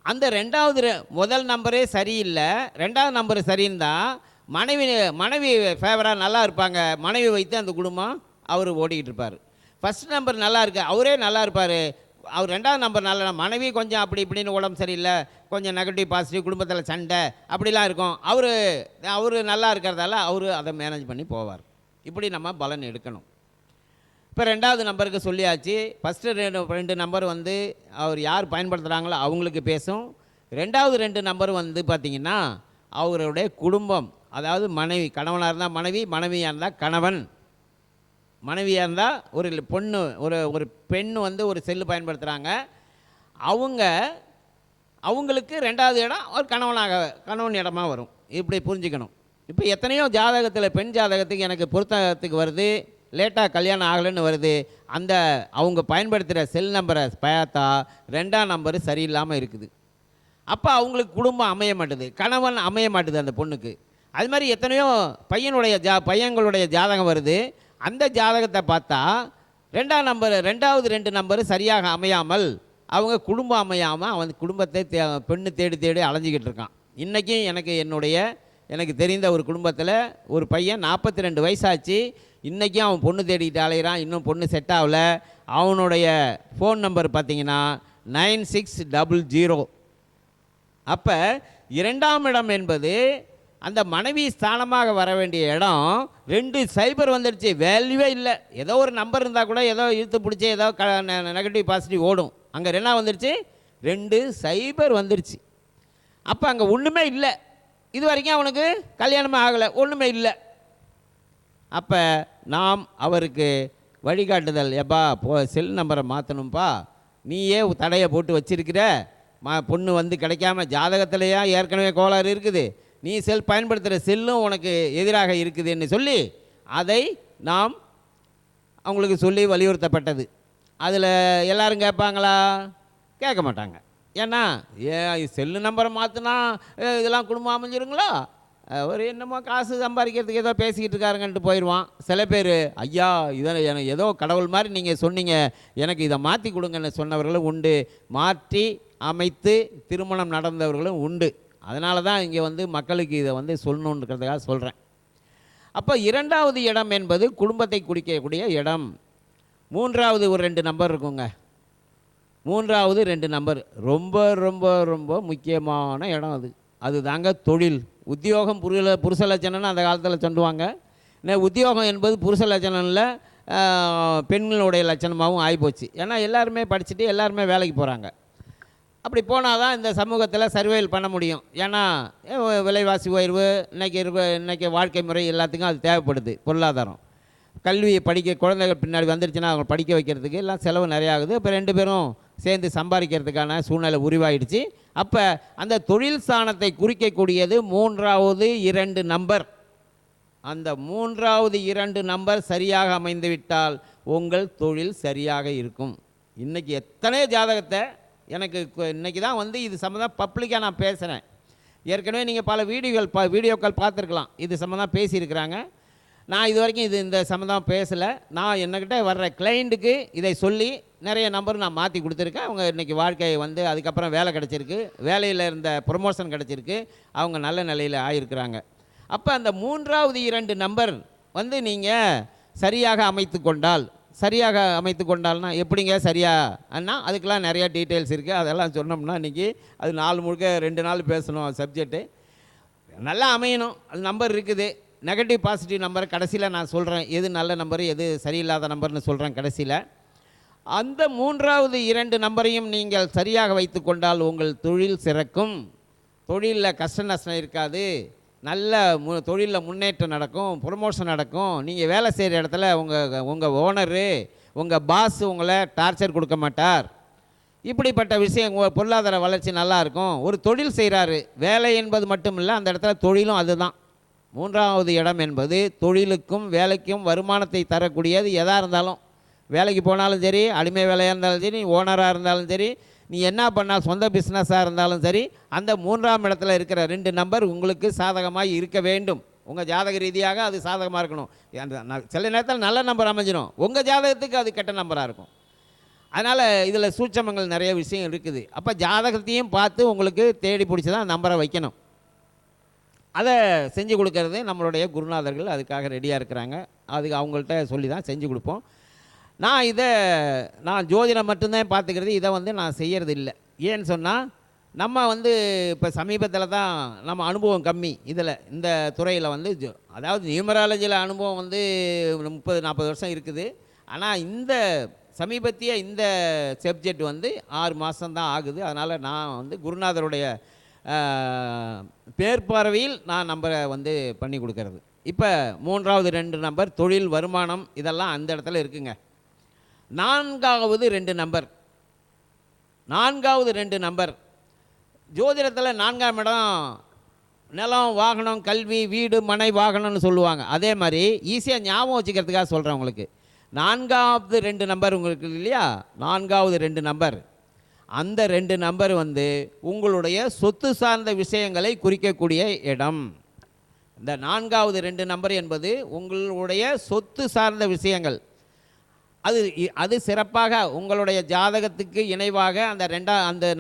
அந்த 2வது முதல் நம்பரே சரியில்லை, 2வது நம்பரு சரியிருந்தால் மனைவி ஃபேவராக நல்லா இருப்பாங்க, மனைவி வைத்து அந்த குடும்பம் அவர் ஓடிக்கிட்டு இருப்பார். ஃபஸ்ட் நம்பர் நல்லா இருக்கு, அவரே நல்லா இருப்பார். அவர் 2வது நம்பர் நல்ல, மனைவி கொஞ்சம் அப்படி இப்படின்னு உடம்பு சரியில்லை, கொஞ்சம் நெகட்டிவ் பாசிட்டிவ், குடும்பத்தில் சண்டை அப்படிலாம் இருக்கும். அவர் நல்லா இருக்கிறதால அவர் அதை மேனேஜ் பண்ணி போவார். இப்படி நம்ம பலன் எடுக்கணும். இப்போ 2வது நம்பருக்கு சொல்லியாச்சு. ஃபஸ்ட்டு 2 நம்பர் வந்து அவர் யார் பயன்படுத்துகிறாங்களோ அவங்களுக்கு பேசும். 2வது 2 நம்பர் வந்து பார்த்திங்கன்னா அவருடைய குடும்பம், அதாவது மனைவி, கணவனாக இருந்தால் மனைவி, மனைவியாக இருந்தால் கணவன், மனைவியாக இருந்தால் ஒரு பொண்ணு, ஒரு பெண் வந்து ஒரு செல்லு பயன்படுத்துகிறாங்க, அவங்களுக்கு 2வது இடம் ஒரு கணவன் இடமாக வரும். இப்படி புரிஞ்சுக்கணும். இப்போ எத்தனையோ ஜாதகத்தில் பெண் ஜாதகத்துக்கு எனக்கு பொருத்தத்துக்கு வருது, லேட்டாக கல்யாணம் ஆகலைன்னு வருது, அந்த அவங்க பயன்படுத்துகிற செல் நம்பரை பார்த்தா 2ஆம் நம்பரு சரியில்லாமல் இருக்குது. அப்போ அவங்களுக்கு குடும்பம் அமைய மாட்டுது, கணவன் அமைய மாட்டுது அந்த பொண்ணுக்கு. அது மாதிரி எத்தனையோ பையங்களுடைய ஜாதகம் வருது, அந்த ஜாதகத்தை பார்த்தா 2வது 2 நம்பரு சரியாக அமையாமல் அவங்க குடும்பம் அமையாமல் அவன் குடும்பத்தை பெண்ணு தேடி அலைஞ்சிக்கிட்டு இருக்கான். இன்றைக்கும் எனக்கு தெரிந்த ஒரு குடும்பத்தில் ஒரு பையன் 42 வயசாச்சு, இன்றைக்கும் அவன் பொண்ணு தேடிக்கிட்டு அலைகிறான், இன்னும் பொண்ணு செட் ஆகலை. அவனுடைய ஃபோன் நம்பர் பார்த்திங்கன்னா 9600. அப்போ 2ஆம் இடம் என்பது அந்த மனைவி ஸ்தானமாக வர வேண்டிய இடம் 20 வந்துடுச்சு, வேல்யூவே இல்லை. ஏதோ ஒரு நம்பர் இருந்தால் கூட ஏதோ இழுத்து பிடிச்சி ஏதோ நெகட்டிவ் பாசிட்டிவ் ஓடும். அங்கே என்ன வந்துடுச்சு? 20 வந்துடுச்சு. அப்போ அங்கே ஒன்றுமே இல்லை, இது வரைக்கும் அவனுக்கு கல்யாணமே ஆகலை, ஒன்றுமே இல்லை. அப்போ நாம் அவருக்கு வழிகாட்டுதல், எப்பா செல் நம்பரை மாற்றணும்ப்பா, நீயே தடையை போட்டு வச்சிருக்கிற, பொண்ணு வந்து கிடைக்காம ஜாதகத்திலேயா ஏற்கனவே கோளாறு இருக்குது, நீ செல் பயன்படுத்துகிற செல்லும் உனக்கு எதிராக இருக்குதுன்னு சொல்லி அதை நாம் அவங்களுக்கு சொல்லி வலியுறுத்தப்பட்டது. அதில் எல்லோரும் கேட்பாங்களா? கேட்க மாட்டாங்க. ஏன்னா செல்லு நம்பரை மாற்றினா இதெல்லாம் குடும்பம் அமைஞ்சிருங்களா, ஒரு என்னமோ காசு சம்பாதிக்கிறதுக்கு ஏதோ பேசிக்கிட்டு இருக்காருங்கன்ட்டு போயிடுவான். சில பேர் ஐயா இதை எனக்கு ஏதோ கடவுள் மாதிரி நீங்கள் சொன்னீங்க, எனக்கு இதை மாற்றி கொடுங்கன்னு சொன்னவர்களும் உண்டு, மாற்றி அமைத்து திருமணம் நடந்தவர்களும் உண்டு. அதனால தான் இங்கே வந்து மக்களுக்கு இதை வந்து சொல்லணுன்றதுக்காக சொல்கிறேன். அப்போ 2வது இடம் என்பது குடும்பத்தை குறிக்கக்கூடிய இடம். 3வது ஒரு 2 நம்பர் இருக்குங்க. 3வது 2 நம்பர் ரொம்ப ரொம்ப ரொம்ப முக்கியமான இடம். அது தாங்க தொழில். உத்தியோகம் புருஷ லட்சணம்னு அந்த காலத்தில் சொல்லுவாங்க. உத்தியோகம் என்பது புருஷ லட்சணம் இல்லை, பெண்களுடைய லட்சணமாகவும் ஆகிப்போச்சு. ஏன்னா எல்லாருமே படிச்சுட்டு எல்லாருமே வேலைக்கு போகிறாங்க. அப்படி போனால் தான் இந்த சமூகத்தில் சர்வைவல் பண்ண முடியும். ஏன்னா விலைவாசி உயர்வு, இன்றைக்கி வாழ்க்கை முறை எல்லாத்துக்கும் அது தேவைப்படுது. பொருளாதாரம், கல்வியை குழந்தைகள் பின்னாடி வந்துருச்சுன்னா அவங்க படிக்க வைக்கிறதுக்கு எல்லாம் செலவு நிறையா ஆகுது. இப்போ 2 பேரும் சேர்ந்து சம்பாதிக்கிறதுக்கான சூழ்நிலை உருவாயிடுச்சு. அப்போ அந்த தொழில் ஸ்தானத்தை குறிக்கக்கூடியது 3வது 2 நம்பர். அந்த 3வது 2 நம்பர் சரியாக அமைந்துவிட்டால் உங்கள் தொழில் சரியாக இருக்கும். இன்றைக்கி எத்தனையோ ஜாதகத்தை எனக்கு இன்றைக்கி தான் வந்து இது சம்மந்தம் பப்ளிக்காக நான் பேசுகிறேன். ஏற்கனவே நீங்கள் பல வீடியோக்கள் பார்த்துருக்கலாம், இது சம்மந்தம் பேசியிருக்கிறாங்க. நான் இது வரைக்கும் இந்த சம்மந்தம் பேசலை. நான் என்னக்கிட்ட வர்ற கிளைண்ட்டுக்கு இதை சொல்லி நிறைய நம்பர் நான் மாற்றி கொடுத்துருக்கேன். அவங்க இன்றைக்கி வாழ்க்கையை வந்து அதுக்கப்புறம் வேலை கிடச்சிருக்கு, வேலையில் இருந்த ப்ரொமோஷன் கிடச்சிருக்கு, அவங்க நல்ல நிலையில் ஆகியிருக்கிறாங்க. அப்போ அந்த 3வது 2 நம்பர் வந்து நீங்கள் சரியாக அமைத்து கொண்டால்னா எப்படிங்க சரியானா அதுக்கெலாம் நிறையா டீட்டெயில்ஸ் இருக்குது. அதெல்லாம் சொன்னோம்னா இன்றைக்கி அது 4 முழுக்க 2 நாள் பேசணும். சப்ஜெக்ட்டு நல்லா அமையணும். அது நம்பர் இருக்குது, நெகட்டிவ் பாசிட்டிவ் நம்பர் கடைசியில் நான் சொல்கிறேன், எது நல்ல நம்பர் எது சரியில்லாத நம்பர்னு சொல்கிறேன் கடைசியில். அந்த 3வது 2 நம்பரையும் நீங்கள் சரியாக வைத்து கொண்டால் உங்கள் தொழில் சிறக்கும். தொழிலில் கஷ்ட நஷ்டம் இருக்காது, நல்ல தொழிலில் முன்னேற்றம் நடக்கும், ப்ரொமோஷன் நடக்கும். நீங்கள் வேலை செய்கிற இடத்துல உங்கள் ஓனரு, உங்கள் பாஸ் உங்களை டார்ச்சர் கொடுக்க மாட்டார். இப்படிப்பட்ட விஷயம் பொருளாதார வளர்ச்சி நல்லாயிருக்கும். ஒரு தொழில் செய்கிறாரு, வேலை என்பது மட்டும் இல்லை, அந்த இடத்துல தொழிலும் அதுதான். 3வது இடம் என்பது தொழிலுக்கும் வேலைக்கும் வருமானத்தை தரக்கூடியது. எதாக இருந்தாலும், வேலைக்கு போனாலும் சரி, அடிமை வேலையாக இருந்தாலும் சரி, ஓனராக இருந்தாலும் சரி, நீ என்ன பண்ணால் சொந்த பிஸ்னஸாக இருந்தாலும் சரி, அந்த 3ஆம் இடத்துல இருக்கிற 2 நம்பர் உங்களுக்கு சாதகமாக இருக்க வேண்டும். உங்கள் ஜாதக ரீதியாக அது சாதகமாக இருக்கணும். சில நேரத்தில் நல்ல நம்பர் அமைஞ்சிடும், உங்கள் ஜாதகத்துக்கு அது கெட்ட நம்பராக இருக்கும். அதனால் இதில் சூட்சமங்கள் நிறைய விஷயம் இருக்குது. அப்போ ஜாதகத்தையும் பார்த்து உங்களுக்கு தேடி பிடிச்சி தான் நம்பரை வைக்கணும். அதை செஞ்சு கொடுக்கறது நம்மளுடைய குருநாதர்கள் அதுக்காக ரெடியாக இருக்கிறாங்க. அதுக்கு அவங்கள்ட்ட சொல்லி தான் செஞ்சு கொடுப்போம். நான் ஜோதிடம் மட்டும்தான் பார்த்துக்கிறது, இதை வந்து நான் செய்கிறது இல்லை. ஏன்னு சொன்னால் நம்ம வந்து இப்போ சமீபத்தில் தான் நம்ம அனுபவம் கம்மி இந்த துறையில் வந்து அதாவது நியூமராலஜியில் அனுபவம் வந்து 30-40 வருஷம் இருக்குது. ஆனால் இந்த சமீபத்திய இந்த சப்ஜெக்ட் வந்து 6 மாதம்தான் ஆகுது. அதனால் நான் வந்து குருநாதருடைய பேர்பார்வையில் நான் நம்பரை வந்து பண்ணி கொடுக்கறது. இப்போ 3வது 2 நம்பர் தொழில் வருமானம் இதெல்லாம் அந்த இடத்துல இருக்குங்க. 4வது 2 நம்பர் ஜோதிடத்தில் 4ஆம் இடம் நிலம், வாகனம், கல்வி, வீடு, மனை, வாகனம்னு சொல்லுவாங்க. அதே மாதிரி ஈஸியாக ஞாபகம் வச்சுக்கிறதுக்காக சொல்கிறேன் உங்களுக்கு. 4வது 2 நம்பர் உங்களுக்கு இல்லையா, 4வது 2 நம்பர், அந்த 2 நம்பர் வந்து உங்களுடைய சொத்து சார்ந்த விஷயங்களை குறிக்கக்கூடிய இடம். இந்த 4வது 2 நம்பர் என்பது உங்களுடைய சொத்து சார்ந்த விஷயங்கள். அது சிறப்பாக உங்களுடைய ஜாதகத்துக்கு இணைவாக அந்த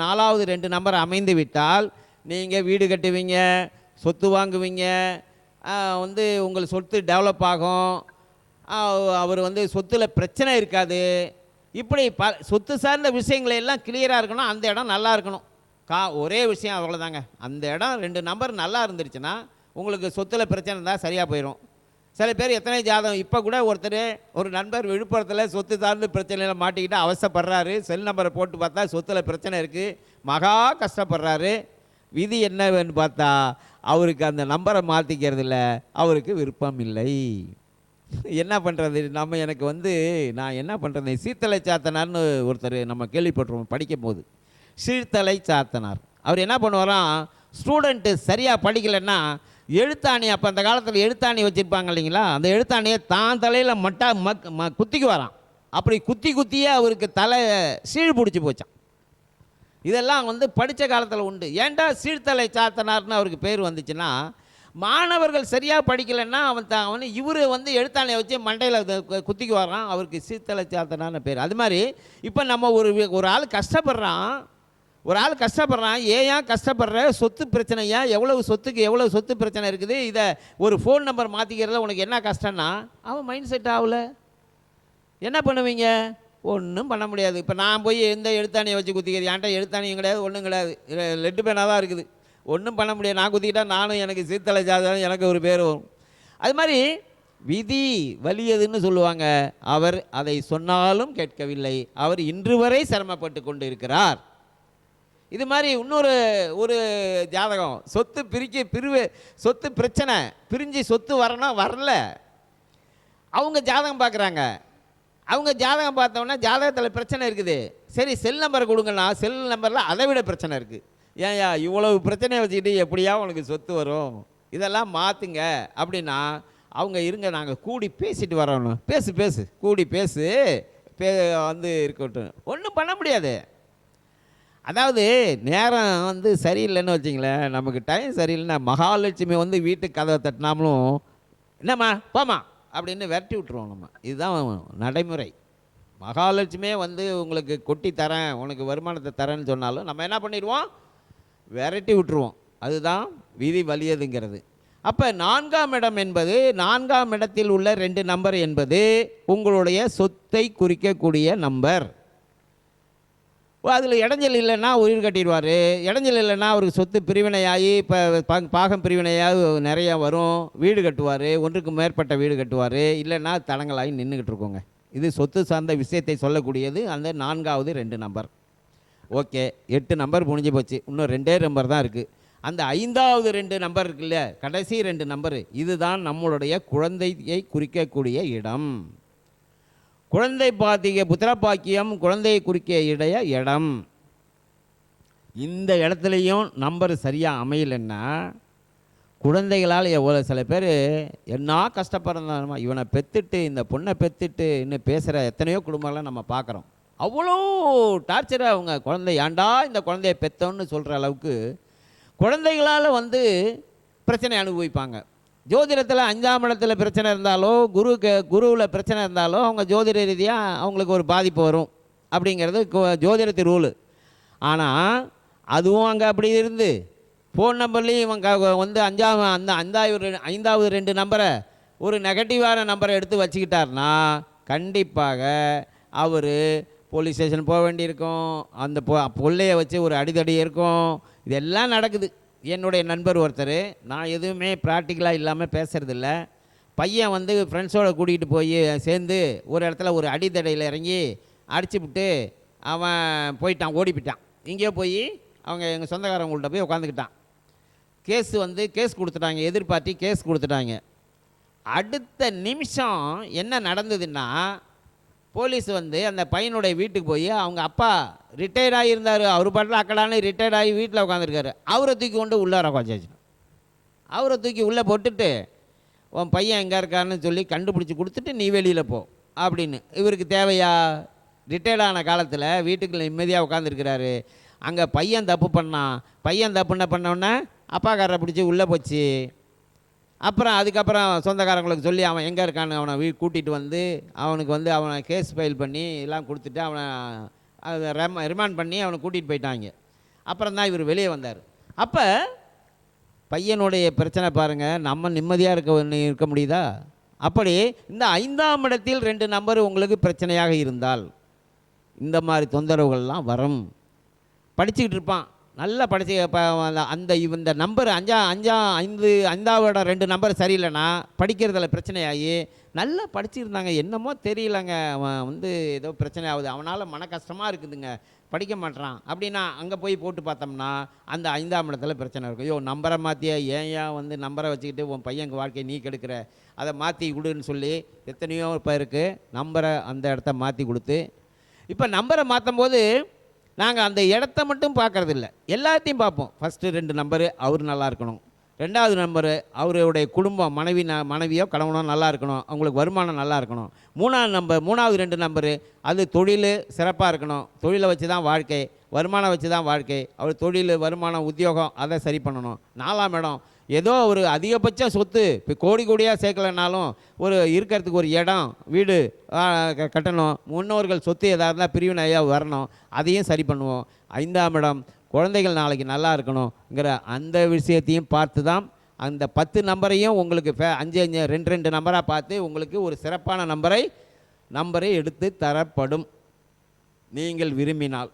4வது 2 நம்பர் அமைந்து விட்டால் நீங்கள் வீடு கட்டுவீங்க, சொத்து வாங்குவீங்க, வந்து உங்கள் சொத்து டெவலப் ஆகும், அவர் வந்து சொத்தில் பிரச்சனை இருக்காது. இப்படி சொத்து சார்ந்த விஷயங்களை எல்லாம் கிளியராக இருக்கணும். அந்த இடம் நல்லா இருக்கணும். ஒரே விஷயம் அவ்வளோதாங்க. அந்த இடம் 2 நம்பர் நல்லா இருந்துருச்சுன்னா உங்களுக்கு சொத்தில் பிரச்சனை இருந்தால் சரியாக போயிடும். சில பேர் எத்தனை ஜாதகம், இப்போ கூட ஒரு நண்பர் விழுப்புரத்தில் சொத்து சார்ந்த பிரச்சனையில் மாட்டிக்கிட்டு அவசப்படுறாரு. செல் நம்பரை போட்டு பார்த்தா சொத்தில் பிரச்சனை இருக்குது, மகா கஷ்டப்படுறாரு. விதி என்னன்னு பார்த்தா அவருக்கு அந்த நம்பரை மாற்றிக்கிறதுல அவருக்கு விருப்பம் இல்லை. என்ன பண்ணுறது எனக்கு வந்து நான் என்ன பண்ணுறது, சீர்த்தலை சாத்தனார்னு ஒருத்தர் நம்ம கேள்விப்பட்டிருவோம் படிக்கும் போது. சீர்த்தலை சாத்தனார் அவர் என்ன பண்ணுவாராம், ஸ்டூடெண்ட்டு சரியாக படிக்கலைன்னா எழுத்தாணி, அப்போ அந்த காலத்தில் எழுத்தாணி வச்சுருப்பாங்க இல்லைங்களா, அந்த எழுத்தாணியை தான் தலையில் குத்திக்கு வரான். அப்படி குத்தியே அவருக்கு தலை சீழ் பிடிச்சி போச்சான். இதெல்லாம் வந்து படித்த காலத்தில் உண்டு. ஏன்டா சீர்த்தலை சாத்தனார்னு அவருக்கு பேர் வந்துச்சுன்னா, மாணவர்கள் சரியாக படிக்கலைன்னா இவர் வந்து எழுத்தாணியை வச்சு மண்டையில் குத்திக்கு வரான், அவருக்கு சீர்த்தலை சாத்தனார்னு பேர். அது மாதிரி இப்போ நம்ம ஒரு ஆள் கஷ்டப்படுறான், ஏன் கஷ்டப்படுற, சொத்து பிரச்சனையா, எவ்வளவு சொத்து பிரச்சனை இருக்குது, இதை ஒரு ஃபோன் நம்பர் மாற்றிக்கிறதுல உனக்கு என்ன கஷ்டம்னா அவன் மைண்ட் செட் ஆகலை. என்ன பண்ணுவீங்க, ஒன்றும் பண்ண முடியாது. இப்போ நான் போய் எந்த எழுத்தாணியை வச்சு குத்திக்கிறது, என்கிட்ட எழுத்தாணியும் கிடையாது, ஒன்றும் கிடையாது, லெட்டு பேனாக தான் இருக்குது. ஒன்றும் பண்ண முடியாது. நான் குத்திக்கிட்டா நானும் எனக்கு சீத்தலை ஜாதகம் எனக்கு ஒரு பேர் வரும். அது மாதிரி விதி வலியதுன்னு சொல்லுவாங்க. அவர் அதை சொன்னாலும் கேட்கவில்லை. அவர் இன்று வரை சிரமப்பட்டு கொண்டு இருக்கிறார். இது மாதிரி இன்னொரு ஒரு ஜாதகம், சொத்து சொத்து பிரச்சனை, பிரிஞ்சு சொத்து வரணும் வரல. அவங்க ஜாதகம் பார்க்குறாங்க. அவங்க ஜாதகம் பார்த்தோன்னா ஜாதகத்தில் பிரச்சனை இருக்குது. சரி செல் நம்பர் கொடுங்கன்னா செல் நம்பரில் அதை விட பிரச்சனை இருக்குது. ஏன்யா இவ்வளவு பிரச்சனையை வச்சுக்கிட்டு எப்படியா உனக்கு சொத்து வரும், இதெல்லாம் மாற்றுங்க அப்படின்னா அவங்க இருங்க நாங்கள் கூடி பேசிட்டு வரோன்னு. பேசு கூடி பேசு வந்து இருக்கட்டும். ஒன்றும் பண்ண முடியாது. அதாவது நேரம் வந்து சரியில்லைன்னு வச்சிங்களேன், நமக்கு டைம் சரியில்லைன்னா மகாலட்சுமி வந்து வீட்டுக்கு கதவை தட்டினாமலும் என்னம்மா போமா அப்படின்னு விரட்டி விட்டுருவோம் நம்ம. இதுதான் நடைமுறை. மகாலட்சுமியே வந்து உங்களுக்கு கொட்டி தரேன், உனக்கு வருமானத்தை தரேன்னு சொன்னாலும் நம்ம என்ன பண்ணிடுவோம், விரட்டி விட்டுருவோம். அதுதான் விதி வலியதுங்கிறது. அப்போ 4ஆம் இடம் என்பது, 4ஆம் இடத்தில் உள்ள 2 நம்பர் என்பது உங்களுடைய சொத்தை குறிக்கக்கூடிய நம்பர். அதில் இடைஞ்சல் இல்லைன்னா உயிர் கட்டிடுவார். இடைஞ்சல் இல்லைன்னா அவருக்கு சொத்து பிரிவினையாகி இப்போ பாகம் பிரிவினையாக நிறையா வரும். வீடு கட்டுவார், ஒன்றுக்கு மேற்பட்ட வீடு கட்டுவார். இல்லைன்னா தடங்களாகி நின்றுக்கிட்டு இருக்கோங்க. இது சொத்து சார்ந்த விஷயத்தை சொல்லக்கூடியது அந்த 4வது 2 நம்பர். ஓகே, 8 நம்பர் முடிஞ்சு போச்சு. இன்னும் 2 நம்பர் தான் இருக்குது. அந்த 5வது 2 நம்பர் இருக்குல்ல, கடைசி 2 நம்பர், இதுதான் நம்மளுடைய குழந்தையை குறிக்கக்கூடிய இடம். குழந்தை புத்திர பாக்கியம் குழந்தையை குறிக்க இடம். இந்த இடத்துலையும் நம்பர் சரியாக அமையலைன்னா குழந்தைகளால் எவ்வளோ சில பேர் என்ன கஷ்டப்படுறாங்க. இவனை பெற்றுட்டு இந்த பொண்ணை பெற்றுட்டு இன்னும் பேசுகிற எத்தனையோ குடும்பங்கள்லாம் நம்ம பார்க்குறோம். அவ்வளோ டார்ச்சராக அவங்க குழந்தை ஏண்டா இந்த குழந்தைய பெற்றோன்னு சொல்கிற அளவுக்கு குழந்தைகளால் வந்து பிரச்சனை அனுபவிப்பாங்க. ஜோதிடத்தில் 5ஆம் இடத்துல பிரச்சனை இருந்தாலோ குருவில் பிரச்சனை இருந்தாலோ அவங்க ஜோதிட ரீதியாக அவங்களுக்கு ஒரு பாதிப்பு வரும் அப்படிங்கிறது ஜோதிடத்து ரூலு. ஆனால் அதுவும் அங்கே அப்படி இருந்து ஃபோன் நம்பர்லேயும் இவங்க வந்து 5வது 2 நம்பரை ஒரு நெகட்டிவான நம்பரை எடுத்து வச்சுக்கிட்டார்னா கண்டிப்பாக அவர் போலீஸ் ஸ்டேஷன் போக வேண்டியிருக்கும். அந்த பொல்லையை வச்சு ஒரு அடிதடி இருக்கும். இதெல்லாம் நடக்குது. என்னுடைய நண்பர் ஒருத்தர், நான் எதுவுமே ப்ராக்டிக்கலாக இல்லாமல் பேசுகிறதில்ல, பையன் வந்து ஃப்ரெண்ட்ஸோடு கூட்டிகிட்டு போய் சேர்ந்து ஒரு இடத்துல ஒரு அடித்தடையில் இறங்கி அடிச்சுவிட்டு அவன் போயிட்டான், ஓடி போயிட்டான். இங்கேயோ போய் அவங்க எங்கள் சொந்தக்காரங்கள்ட்ட போய் உட்காந்துக்கிட்டான். கேஸ் கொடுத்துட்டாங்க, எதிர்பார்ட்டி கேஸ் கொடுத்துட்டாங்க. அடுத்த நிமிஷம் என்ன நடந்ததுன்னா, போலீஸ் வந்து அந்த பையனுடைய வீட்டுக்கு போய் அவங்க அப்பா ரிட்டையர்ட் ஆகியிருந்தார், அவர் பாட்டில் அக்கடானு ரிட்டையர்ட் ஆகி வீட்டில் உட்காந்துருக்காரு, அவரை தூக்கி கொண்டு உள்ளார உட்காந்துச்சு. அவரை தூக்கி உள்ளே போட்டுட்டு உன் பையன் எங்கே இருக்காருன்னு சொல்லி கண்டுபிடிச்சி கொடுத்துட்டு நீ வெளியில் போ அப்படின்னு. இவருக்கு தேவையா? ரிட்டையர்டான காலத்தில் வீட்டுக்குள்ள நிம்மதியாக உட்காந்துருக்கிறாரு. அங்கே பையன் தப்பு பண்ணான். பையன் தப்பு என்ன பண்ணோன்னே அப்பாக்காரரை பிடிச்சி உள்ளே போச்சு. அப்புறம் அதுக்கப்புறம் சொந்தக்காரங்களுக்கு சொல்லி அவன் எங்கே இருக்கான்னு அவனை கூட்டிகிட்டு வந்து அவனுக்கு வந்து அவனை கேஸ் ஃபைல் பண்ணி எல்லாம் கொடுத்துட்டு அவனை ரிமாண்ட் பண்ணி அவனை கூட்டிகிட்டு போயிட்டாங்க. அப்புறம் தான் இவர் வெளியே வந்தார். அப்போ பையனுடைய பிரச்சனை பாருங்கள், நம்ம நிம்மதியாக இருக்க முடியுதா? அப்படி இந்த 5ஆம் இடத்தில் 2 நம்பர் உங்களுக்கு பிரச்சனையாக இருந்தால் இந்த மாதிரி தொந்தரவுகள்லாம் வரும். படிச்சுக்கிட்டு இருப்பான், நல்லா படிச்சு இந்த நம்பர் 5வது 2 நம்பர் சரியில்லைன்னா படிக்கிறதுல பிரச்சனையாகி நல்லா படிச்சுருந்தாங்க, என்னமோ தெரியலங்க அவன் வந்து ஏதோ பிரச்சனை ஆகுது, அவனால் மன கஷ்டமாக இருக்குதுங்க, படிக்க மாட்டான் அப்படின்னா அங்கே போய் போட்டு பார்த்தோம்னா அந்த 5ஆம் இடத்துல பிரச்சனை இருக்கும். ஐயோ நம்பரை மாற்றியா, ஏன் வந்து நம்பரை வச்சுக்கிட்டு உன் பையன் வாழ்க்கையை நீ கெடுக்கிற, அதை மாற்றி கொடுன்னு சொல்லி எத்தனையோ பேருக்கு நம்பரை அந்த இடத்த மாற்றி கொடுத்து, இப்போ நம்பரை மாற்றும் போது நாங்கள் அந்த இடத்த மட்டும் பார்க்குறதில்ல, எல்லாத்தையும் பார்ப்போம். ஃபஸ்ட்டு 2 நம்பரு அவர் நல்லா இருக்கணும், 2வது நம்பரு அவருடைய குடும்பம் மனைவியோ கணவனோ நல்லா இருக்கணும், அவங்களுக்கு வருமானம் நல்லா இருக்கணும். 3வது 2 நம்பரு அது தொழில் சிறப்பாக இருக்கணும், தொழிலை வச்சு தான் வாழ்க்கை, வருமானம் வச்சு தான் வாழ்க்கை, அவர் தொழில் வருமானம் உத்தியோகம் அதை சரி பண்ணணும். 4ஆம் இடம் ஏதோ ஒரு அதிகபட்ச சொத்து, இப்போ கோடியாக சேர்க்கலைனாலும் ஒரு இருக்கிறதுக்கு ஒரு இடம் வீடு கட்டணும், முன்னோர்கள் சொத்து எதாக இருந்தால் பிரிவினையாக வரணும், அதையும் சரி பண்ணுவோம். 5ஆம் இடம் குழந்தைகள் நாளைக்கு நல்லா இருக்கணுங்கிற அந்த விஷயத்தையும் பார்த்து தான் அந்த 10 நம்பரையும் உங்களுக்கு 2 நம்பராக பார்த்து உங்களுக்கு ஒரு சிறப்பான நம்பரை எடுத்து தரப்படும் நீங்கள் விரும்பினால்.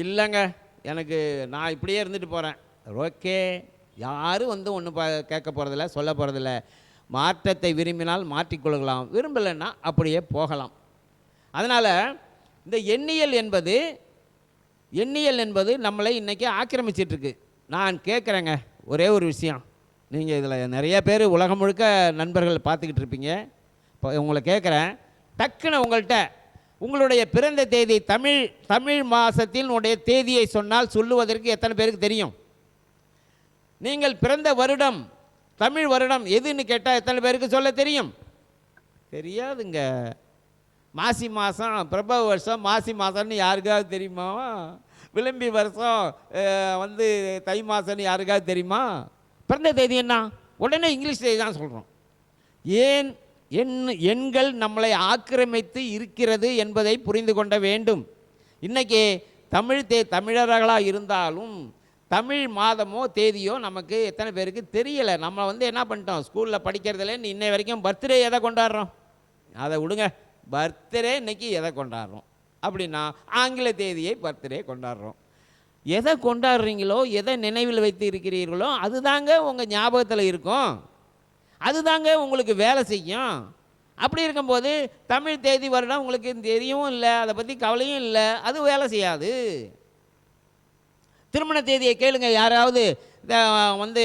இல்லைங்க எனக்கு நான் இப்படியே இருந்துட்டு போகிறேன், ஓகே, யாரும் வந்து ஒன்றும் கேட்க போகிறதில்ல, சொல்ல போகிறதில்ல. மாற்றத்தை விரும்பினால் மாற்றிக்கொள்ளலாம், விரும்பலைன்னா அப்படியே போகலாம். அதனால் இந்த எண்ணியல் என்பது நம்மளை இன்றைக்கி ஆக்கிரமிச்சிட்ருக்கு. நான் கேட்குறேங்க ஒரே ஒரு விஷயம். நீங்கள் இதில் நிறைய பேர் உலகம் முழுக்க நண்பர்கள் பார்த்துக்கிட்டு இருப்பீங்க. இப்போ உங்களை கேட்குறேன், டக்குன்னு உங்கள்கிட்ட உங்களுடைய பிறந்த தேதி தமிழ் மாதத்தினுடைய தேதியை சொன்னால் சொல்லுவதற்கு எத்தனை பேருக்கு தெரியும்? நீங்கள் பிறந்த வருடம், தமிழ் வருடம் எதுன்னு கேட்டால் எத்தனை பேருக்கு சொல்ல தெரியும்? தெரியாதுங்க. மாசி மாதம், பிரபவ வருஷம் மாசி மாதம்னு யாருக்காவது தெரியுமா? விளம்பி வருஷம் வந்து தை மாதம்னு யாருக்காவது தெரியுமா? பிறந்த தேதி என்ன? உடனே இங்கிலீஷ் தேதி தான் சொல்கிறோம். ஏன்? எண்கள் நம்மளை ஆக்கிரமித்து இருக்கிறது என்பதை புரிந்து கொள்ள வேண்டும். இன்றைக்கி தமிழர்களாக இருந்தாலும் தமிழ் மாதமோ தேதியோ நமக்கு எத்தனை பேருக்கு தெரியலை. நம்ம வந்து என்ன பண்ணிட்டோம், ஸ்கூலில் படிக்கிறதுலேருந்து இன்னை வரைக்கும் பர்த்டே எதை கொண்டாடுறோம்? அதை விடுங்க, பர்த்டே இன்றைக்கி எதை கொண்டாடுறோம் அப்படின்னா ஆங்கில தேதியை பர்த்டே கொண்டாடுறோம். எதை கொண்டாடுறீங்களோ, எதை நினைவில் வைத்து இருக்கிறீர்களோ அதுதாங்க உங்கள் ஞாபகத்தில் இருக்கும், அதுதாங்க உங்களுக்கு வேலை செய்யும். அப்படி இருக்கும்போது தமிழ் தேதி வருடம் உங்களுக்கு தெரியவும் இல்லை, அதை பற்றி கவலையும் இல்லை, அது வேலை செய்யாது. திருமண தேதியை கேளுங்க, யாராவது வந்து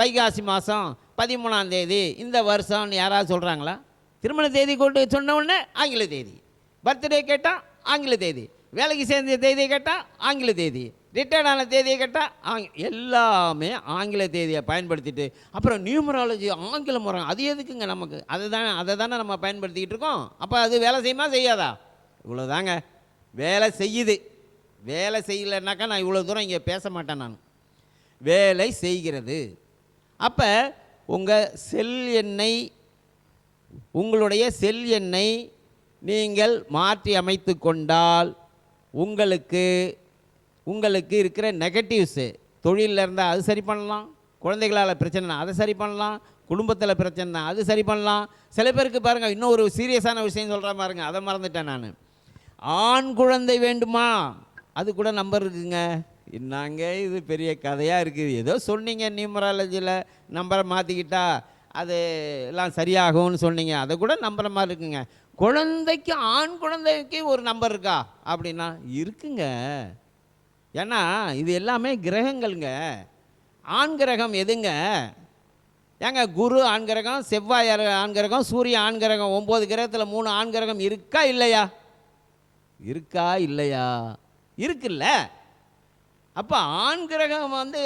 வைகாசி மாதம் 13ஆம் தேதி இந்த வருஷம்னு யாராவது சொல்கிறாங்களா? திருமண தேதி கொண்டு சொன்ன உடனே ஆங்கில தேதி, பர்த்டே கேட்டால் ஆங்கில தேதி, வேலைக்கு சேர்ந்த தேதியை கேட்டால் ஆங்கில தேதி, ரிட்டையர்ட் ஆன தேதியை கேட்டால் எல்லாமே ஆங்கில தேதியை பயன்படுத்திட்டு அப்புறம் நியூமராலஜி ஆங்கில முறை, அது எதுக்குங்க நமக்கு? அதை தானே நம்ம பயன்படுத்திக்கிட்டு இருக்கோம். அப்போ அது வேலை செய்யுமா செய்யாதா? இவ்வளோதாங்க, வேலை செய்யுது. வேலை செய்யலைன்னாக்கா நான் இவ்வளோ தூரம் இங்கே பேச மாட்டேன். நான் வேலை செய்கிறது. அப்போ உங்களுடைய செல் எண்ணை நீங்கள் மாற்றி அமைத்து கொண்டால் உங்களுக்கு இருக்கிற நெகட்டிவ்ஸு, தொழிலில் இருந்தால் அது சரி பண்ணலாம், குழந்தைகளால் பிரச்சனை அதை சரி பண்ணலாம், குடும்பத்தில் பிரச்சனை அது சரி பண்ணலாம். சில பேருக்கு பாருங்கள், இன்னும் ஒரு சீரியஸான விஷயம் சொல்கிற பாருங்க, அதை மறந்துட்டேன் நான். ஆண் குழந்தை வேண்டுமா, அது கூட நம்பர் இருக்குங்க. என்னங்க இது பெரிய கதையாக இருக்குது. ஏதோ சொன்னீங்க நியூமராலஜியில் நம்பரை மாற்றிக்கிட்டா அது எல்லாம் சரியாகும்னு சொன்னீங்க, அதை கூட நம்புற மாதிரி இருக்குங்க. குழந்தைக்கு, ஆண் குழந்தைக்கு ஒரு நம்பர் இருக்கா அப்படின்னா இருக்குங்க. ஏன்னா இது எல்லாமே கிரகங்கள்ங்க. ஆண் கிரகம் எதுங்க? ஏங்க குரு ஆண் கிரகம், செவ்வாய் ஆண் கிரகம், சூரிய ஆண் கிரகம், 9 கிரகத்தில் 3 ஆண் கிரகம் இருக்கா இல்லையா? இருக்கா இல்லையா? இருக்குல்ல. அப்போ ஆண் கிரகம் வந்து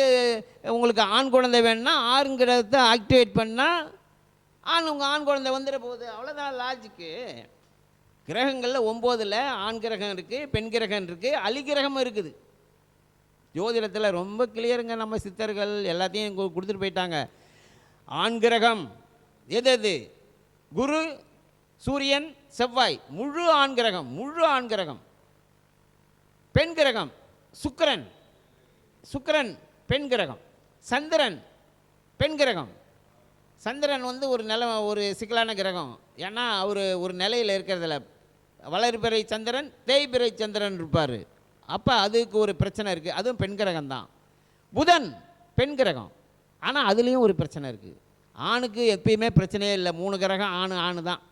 உங்களுக்கு ஆண் குழந்தை வேணும்னா ஆண் கிரகத்தை ஆக்டிவேட் பண்ணால் உங்கள் ஆண் குழந்தை வந்துட போகுது. அவ்வளோதான் லாஜிக்கு. கிரகங்களில் 9ல் ஆண் கிரகம் இருக்குது, பெண் கிரகம் இருக்குது, அலிகிரகமும் இருக்குது. ஜோதிடத்தில் ரொம்ப கிளியருங்க. நம்ம சித்தர்கள் எல்லாத்தையும் கொடுத்துட்டு போயிட்டாங்க. ஆண் கிரகம் எது? குரு, சூரியன், செவ்வாய், முழு ஆண் கிரகம். பெண் கிரகம் சுக்கிரன் பெண் கிரகம், சந்திரன் பெண் கிரகம். சந்திரன் வந்து ஒரு சிக்கலான கிரகம். ஏன்னா அவர் ஒரு நிலையில் இருக்கிறதில்ல. வளர்பிறை சந்திரன், தேய்பிறை சந்திரன் இருப்பார். அப்போ அதுக்கு ஒரு பிரச்சனை இருக்குது, அதுவும் பெண் கிரகம் தான். புதன் பெண் கிரகம், ஆனால் அதுலேயும் ஒரு பிரச்சனை இருக்குது. ஆணுக்கு எப்பயுமே பிரச்சனையே இல்லை, 3 கிரகம் ஆணு தான்.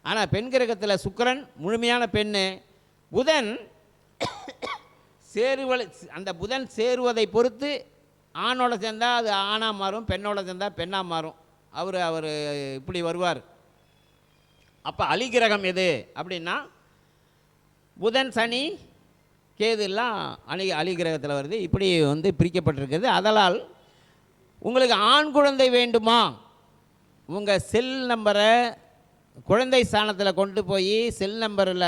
ஆனால் பெண் கிரகத்தில் சுக்கிரன் முழுமையான பெண்ணு. புதன் அந்த புதன் சேருவதை பொறுத்து ஆணோட சேர்ந்தால் அது ஆணாக மாறும், பெண்ணோட சேர்ந்தால் பெண்ணாக மாறும். அவர் இப்படி வருவார். அப்போ அலிகிரகம் எது அப்படின்னா புதன், சனி, கேது எல்லாம் அலிகிரகத்தில் வருது. இப்படி வந்து பிரிக்கப்பட்டிருக்கிறது. அதனால் உங்களுக்கு ஆண் குழந்தை வேண்டுமா, உங்கள் செல் நம்பரை குழந்தை ஸ்தானத்தில் கொண்டு போய் செல் நம்பரில்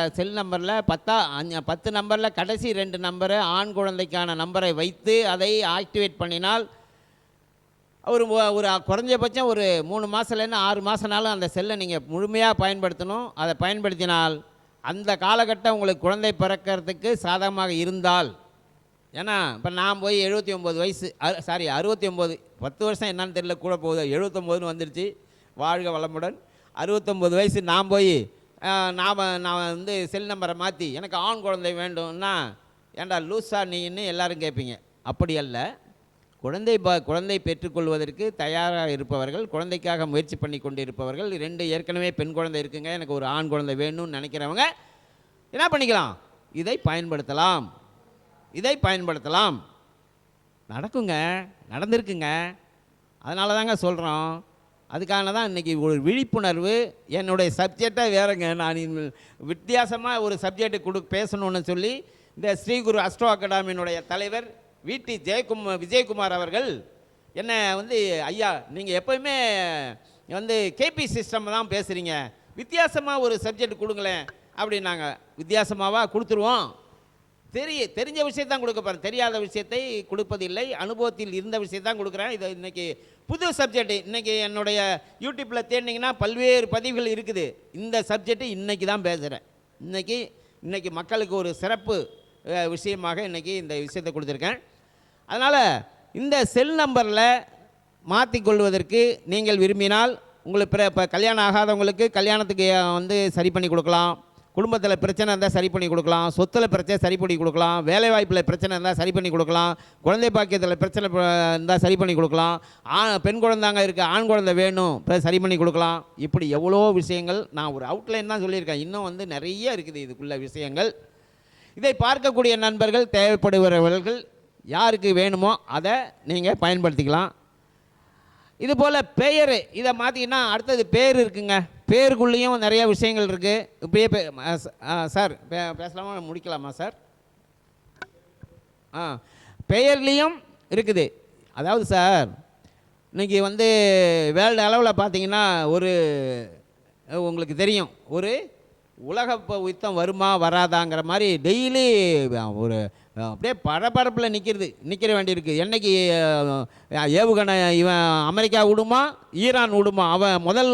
10 நம்பரில் கடைசி 2 நம்பரை ஆண் குழந்தைக்கான நம்பரை வைத்து அதை ஆக்டிவேட் பண்ணினால் ஒரு குறைஞ்சபட்சம் ஒரு 3 மாதத்துலேருந்து 6 மாதம்னாலும் அந்த செல்லை நீங்கள் முழுமையாக பயன்படுத்தணும். அதை பயன்படுத்தினால் அந்த காலகட்டம் உங்களுக்கு குழந்தை பிறக்கிறதுக்கு சாதகமாக இருந்தால், ஏன்னா இப்போ நான் போய் 79 வயசு 69, 10 வருஷம் என்னன்னு தெரியல, கூட போகுது, 79ன்னு வந்துடுச்சு, வாழ்க வளமுடன். 69 வயசு நான் போய் நான் வந்து செல் நம்பரை மாற்றி எனக்கு ஆண் குழந்தை வேண்டும்னா ஏன்டா லூஸா நீன்னு எல்லோரும் கேட்பீங்க. அப்படி அல்ல. குழந்தை பெற்றுக்கொள்வதற்கு தயாராக இருப்பவர்கள், குழந்தைக்காக முயற்சி பண்ணி கொண்டு இருப்பவர்கள், 2 ஏற்கனவே பெண் குழந்தை இருக்குங்க, எனக்கு ஒரு ஆண் குழந்தை வேணும்னு நினைக்கிறவங்க என்ன பண்ணிக்கலாம்? இதை பயன்படுத்தலாம். நடக்குங்க, நடந்திருக்குங்க. அதனால தாங்க சொல்கிறோம். அதுக்காக தான் இன்றைக்கி ஒரு விழிப்புணர்வு. என்னுடைய சப்ஜெக்டை வேறுங்க, நான் வித்தியாசமாக ஒரு சப்ஜெக்டு பேசணுன்னு சொல்லி இந்த ஸ்ரீகுரு அஸ்ட்ரோ அகாடமியினுடைய தலைவர் விடி விஜயகுமார் அவர்கள் என்ன ஐயா நீங்கள் எப்போயுமே கேபி சிஸ்டம் தான் பேசுகிறீங்க, வித்தியாசமாக ஒரு சப்ஜெக்ட் கொடுங்களேன் அப்படின்னாங்க. வித்தியாசமாகவா? கொடுத்துருவோம். தெரிஞ்ச விஷயத்தான் கொடுக்க போகிறேன், தெரியாத விஷயத்தை கொடுப்பதில்லை. அனுபவத்தில் இருந்த விஷயத்தான் கொடுக்குறேன். இது இன்றைக்கி புது சப்ஜெக்ட். இன்றைக்கி என்னுடைய யூடியூப்பில் தேடினீங்கன்னா பல்வேறு பதிவுகள் இருக்குது. இந்த சப்ஜெக்டு இன்றைக்கி தான் பேசுகிறேன். இன்றைக்கி மக்களுக்கு ஒரு சிறப்பு விஷயமாக இன்றைக்கி இந்த விஷயத்தை கொடுத்துருக்கேன். அதனால் இந்த செல் நம்பரில் மாற்றிக்கொள்வதற்கு நீங்கள் விரும்பினால், உங்களுக்கு இப்போ கல்யாணம் ஆகாதவங்களுக்கு கல்யாணத்துக்கு சரி பண்ணி கொடுக்கலாம், குடும்பத்தில் பிரச்சனை இருந்தால் சரி பண்ணி கொடுக்கலாம், சொத்தில் பிரச்சனை சரி பண்ணி கொடுக்கலாம், வேலைவாய்ப்பில் பிரச்சனை இருந்தால் சரி பண்ணி கொடுக்கலாம், குழந்தை பாக்கியத்தில் பிரச்சனை இருந்தால் சரி பண்ணி கொடுக்கலாம், பெண் குழந்தாங்க இருக்குது, ஆண் குழந்தை வேணும் சரி பண்ணி கொடுக்கலாம். இப்படி எவ்வளோ விஷயங்கள் நான் ஒரு அவுட்லைன் தான் சொல்லியிருக்கேன். இன்னும் நிறைய இருக்குது இதுக்குள்ள விஷயங்கள். இதை பார்க்கக்கூடிய நண்பர்கள், தேவைப்படுபவர்கள் யாருக்கு வேணுமோ அதை நீங்கள் பயன்படுத்திக்கலாம். இதுபோல் பெயர் இதை மாற்றிங்கன்னா அடுத்தது பேர் இருக்குங்க. பேருக்குள்ளேயும் நிறைய விஷயங்கள் இருக்குது. இப்படியே சார் பேசலாமா, முடிக்கலாமா சார்? பெயர்லேயும் இருக்குது. அதாவது சார், இன்றைக்கி வேர்ல்டு அளவில் பார்த்தீங்கன்னா உங்களுக்கு தெரியும், ஒரு உலக யுத்தம் வருமா வராதாங்கிற மாதிரி டெய்லி அப்படியே பரபரப்பில் நிற்கிற வேண்டியிருக்கு. என்னைக்கு ஏவுகணை அமெரிக்கா விடுமா, ஈரான் விடுமா, அவன் முதல்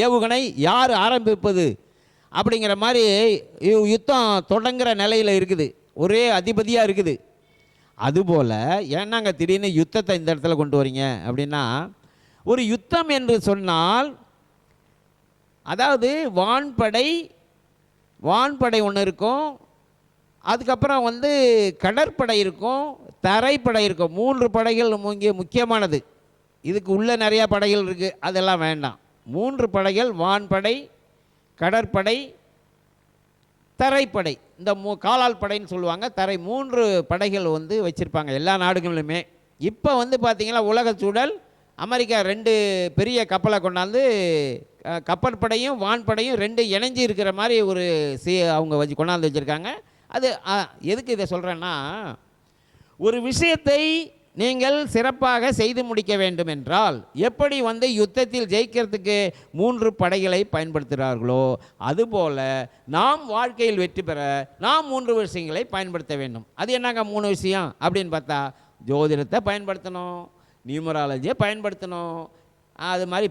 ஏவுகணை யார் ஆரம்பிப்பது அப்படிங்கிற மாதிரி யுத்தம் தொடங்குகிற நிலையில் இருக்குது. ஒரே அதிபதியாக இருக்குது. அதுபோல் ஏன்னாங்க திடீர்னு யுத்தத்தை இந்த இடத்துல கொண்டு வரீங்க அப்படின்னா, ஒரு யுத்தம் என்று சொன்னால் அதாவது வான்படை ஒன்று இருக்கும், அதுக்கப்புறம் கடற்படை இருக்கும், தரைப்படை இருக்கும். 3 படைகள் முக்கியமானது. இதுக்கு உள்ளே நிறையா படைகள் இருக்குது, அதெல்லாம் வேண்டாம். 3 படைகள், வான்படை, கடற்படை, தரைப்படை. இந்த காலால் படைன்னு சொல்லுவாங்க. 3 படைகள் வச்சுருப்பாங்க எல்லா நாடுகளிலுமே. இப்போ பார்த்தீங்கன்னா உலக சூழல், அமெரிக்கா 2 பெரிய கப்பலை கொண்டாந்து கப்பற்படையும் வான்படையும் 2 இணைஞ்சி இருக்கிற மாதிரி அவங்க கொண்டாந்து வச்சுருக்காங்க. அது எதுக்கு இதை சொல்கிறேன்னா, ஒரு விஷயத்தை நீங்கள் சிறப்பாக செய்து முடிக்க வேண்டும் என்றால் எப்படி யுத்தத்தில் ஜெயிக்கிறதுக்கு 3 படைகளை பயன்படுத்துகிறார்களோ அதுபோல் நாம் வாழ்க்கையில் வெற்றி பெற நாம் 3 விஷயங்களை பயன்படுத்த வேண்டும். அது என்னங்க 3 விஷயம் அப்படின்னு பார்த்தா, ஜோதிடத்தை பயன்படுத்தணும், நியூமராலஜியை பயன்படுத்தணும், அது மாதிரி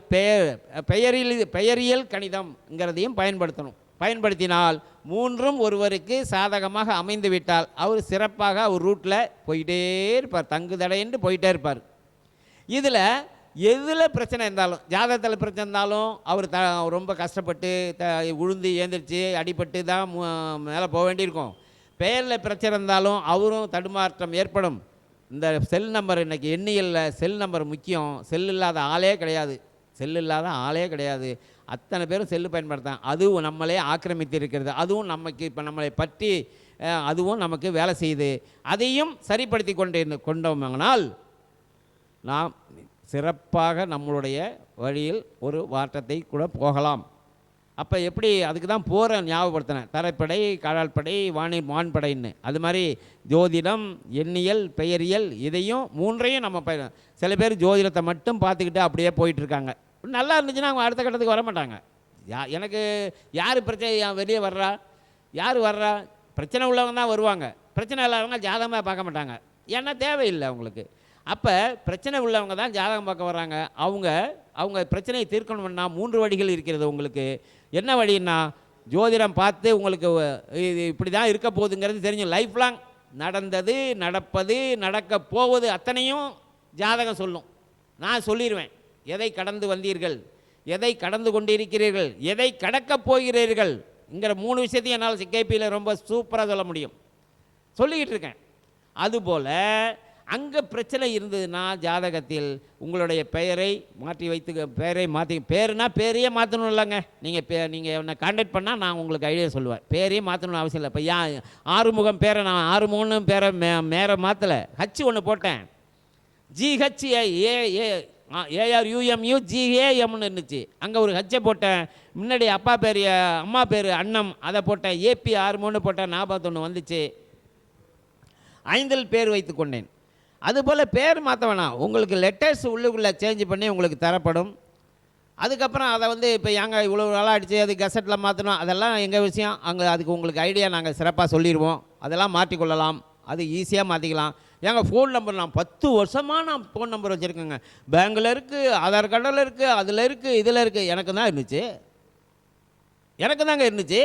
பெயரியல் கணிதம்ங்கிறதையும் பயன்படுத்தினால் 3ம் ஒருவருக்கு சாதகமாக அமைந்து விட்டால் அவர் சிறப்பாக ஒரு ரூட்டில் போயிட்டே இருப்பார், தங்கு தடையின்றி போயிட்டே இருப்பார். இதில் எதில் பிரச்சனை இருந்தாலும், ஜாதகத்தில் பிரச்சனை இருந்தாலும் அவர் ரொம்ப கஷ்டப்பட்டு உழுந்து ஏந்திரிச்சு அடிபட்டு தான் மேலே போக வேண்டியிருக்கும். பெயரில் பிரச்சனை இருந்தாலும் அவரும் தடுமாற்றம் ஏற்படும். இந்த செல் நம்பர், இன்றைக்கி எண்ணியலில் செல் நம்பர் முக்கியம். செல் இல்லாத ஆளே கிடையாது. அத்தனை பேரும் செல்லு பயன்படுத்தான். அதுவும் நம்மளே ஆக்கிரமித்து இருக்கிறது. அதுவும் இப்போ நம்மளை பற்றி அதுவும் நமக்கு வேலை செய்யுது. அதையும் சரிப்படுத்தி கொண்டோம்னால் நாம் சிறப்பாக நம்மளுடைய வழியில் ஒரு மாற்றத்தை கூட போகலாம். அப்போ எப்படி அதுக்கு தான் போகிறேன், ஞாபகப்படுத்தினேன். தரைப்படை, கடற்படை, வான்படைன்னு. அது மாதிரி ஜோதிடம், எண்ணியல், பெயரியல், இதையும் 3ஐயும் நம்ம சில பேர் ஜோதிடத்தை மட்டும் பார்த்துக்கிட்டு அப்படியே போயிட்டுருக்காங்க. நல்லா இருந்துச்சுன்னா அவங்க அடுத்த கட்டத்துக்கு வர மாட்டாங்க. எனக்கு யார் பிரச்சனை வெளியே வர்றா, பிரச்சனை உள்ளவங்க தான் வருவாங்க. பிரச்சனை இல்லாதவங்க ஜாதகமாக பார்க்க மாட்டாங்க. ஏன்னா தேவையில்லை அவங்களுக்கு. அப்போ பிரச்சனை உள்ளவங்க தான் ஜாதகம் பார்க்க வர்றாங்க. அவங்க பிரச்சனையை தீர்க்கணும்னா 3 வழிகள் இருக்கிறது. உங்களுக்கு என்ன வழின்னா, ஜோதிடம் பார்த்து உங்களுக்கு இது இப்படி தான் இருக்க போகுதுங்கிறது தெரியும். லைஃப் லாங் நடந்தது, நடப்பது, நடக்க போவது அத்தனையும் ஜாதகம் சொல்லும். நான் சொல்லிடுவேன், எதை கடந்து வந்தீர்கள், எதை கடந்து கொண்டிருக்கிறீர்கள், எதை கடக்கப் போகிறீர்கள்ங்கிற 3 விஷயத்தையும் என்னால் கேபியில் ரொம்ப சூப்பராக சொல்ல முடியும், சொல்லிக்கிட்டு இருக்கேன். அதுபோல் அங்கே பிரச்சனை இருந்ததுன்னா ஜாதகத்தில் உங்களுடைய பெயரை மாற்றி பேருனா பேரையே மாற்றணும் இல்லைங்க. நீங்கள் என்னை கான்டாக்ட் பண்ணால் நான் உங்களுக்கு ஐடியா சொல்லுவேன். பேரையே மாற்றணும்னு அவசியம் இல்லை. இப்போ ஆறுமுகம் பேரை நான் ஆறுமுகம்னு பேரை மேலே மாற்றலை, ஹச் ஒன்று போட்டேன். GHAARUMU GAMன்னு இருந்துச்சு, அங்கே ஒரு ஹச்சை போட்டேன். முன்னாடி அப்பா பேர் அம்மா பேர் அன்னம், அதை போட்டேன். AP ஆறுமுகம்னு போட்டேன். ஞாபகத்தொன்று வந்துச்சு. 5 பேர் வைத்து கொண்டேன். அதுபோல் பேர் மாற்ற வேணாம், உங்களுக்கு லெட்டர்ஸ் உள்ளுக்குள்ளே சேஞ்ச் பண்ணி உங்களுக்கு தரப்படும். அதுக்கப்புறம் அதை இப்போ இவ்வளோ நாளாக அடித்து அது கெசட்டில் மாற்றணும், அதெல்லாம் எங்கள் விஷயம். அதுக்கு உங்களுக்கு ஐடியா நாங்கள் சிறப்பாக சொல்லிடுவோம். அதெல்லாம் மாற்றிக்கொள்ளலாம், அது ஈஸியாக மாற்றிக்கலாம். எங்கள் ஃபோன் நம்பர் நான் 10 வருஷமாக நான் ஃபோன் நம்பர் வச்சுருக்கேங்க. பேங்கில் இருக்குது, ஆதார் கார்டில் இருக்குது, அதில் இருக்குது, இதில் இருக்குது. எனக்கு தான் இருந்துச்சு, எனக்கு தாங்க இருந்துச்சு.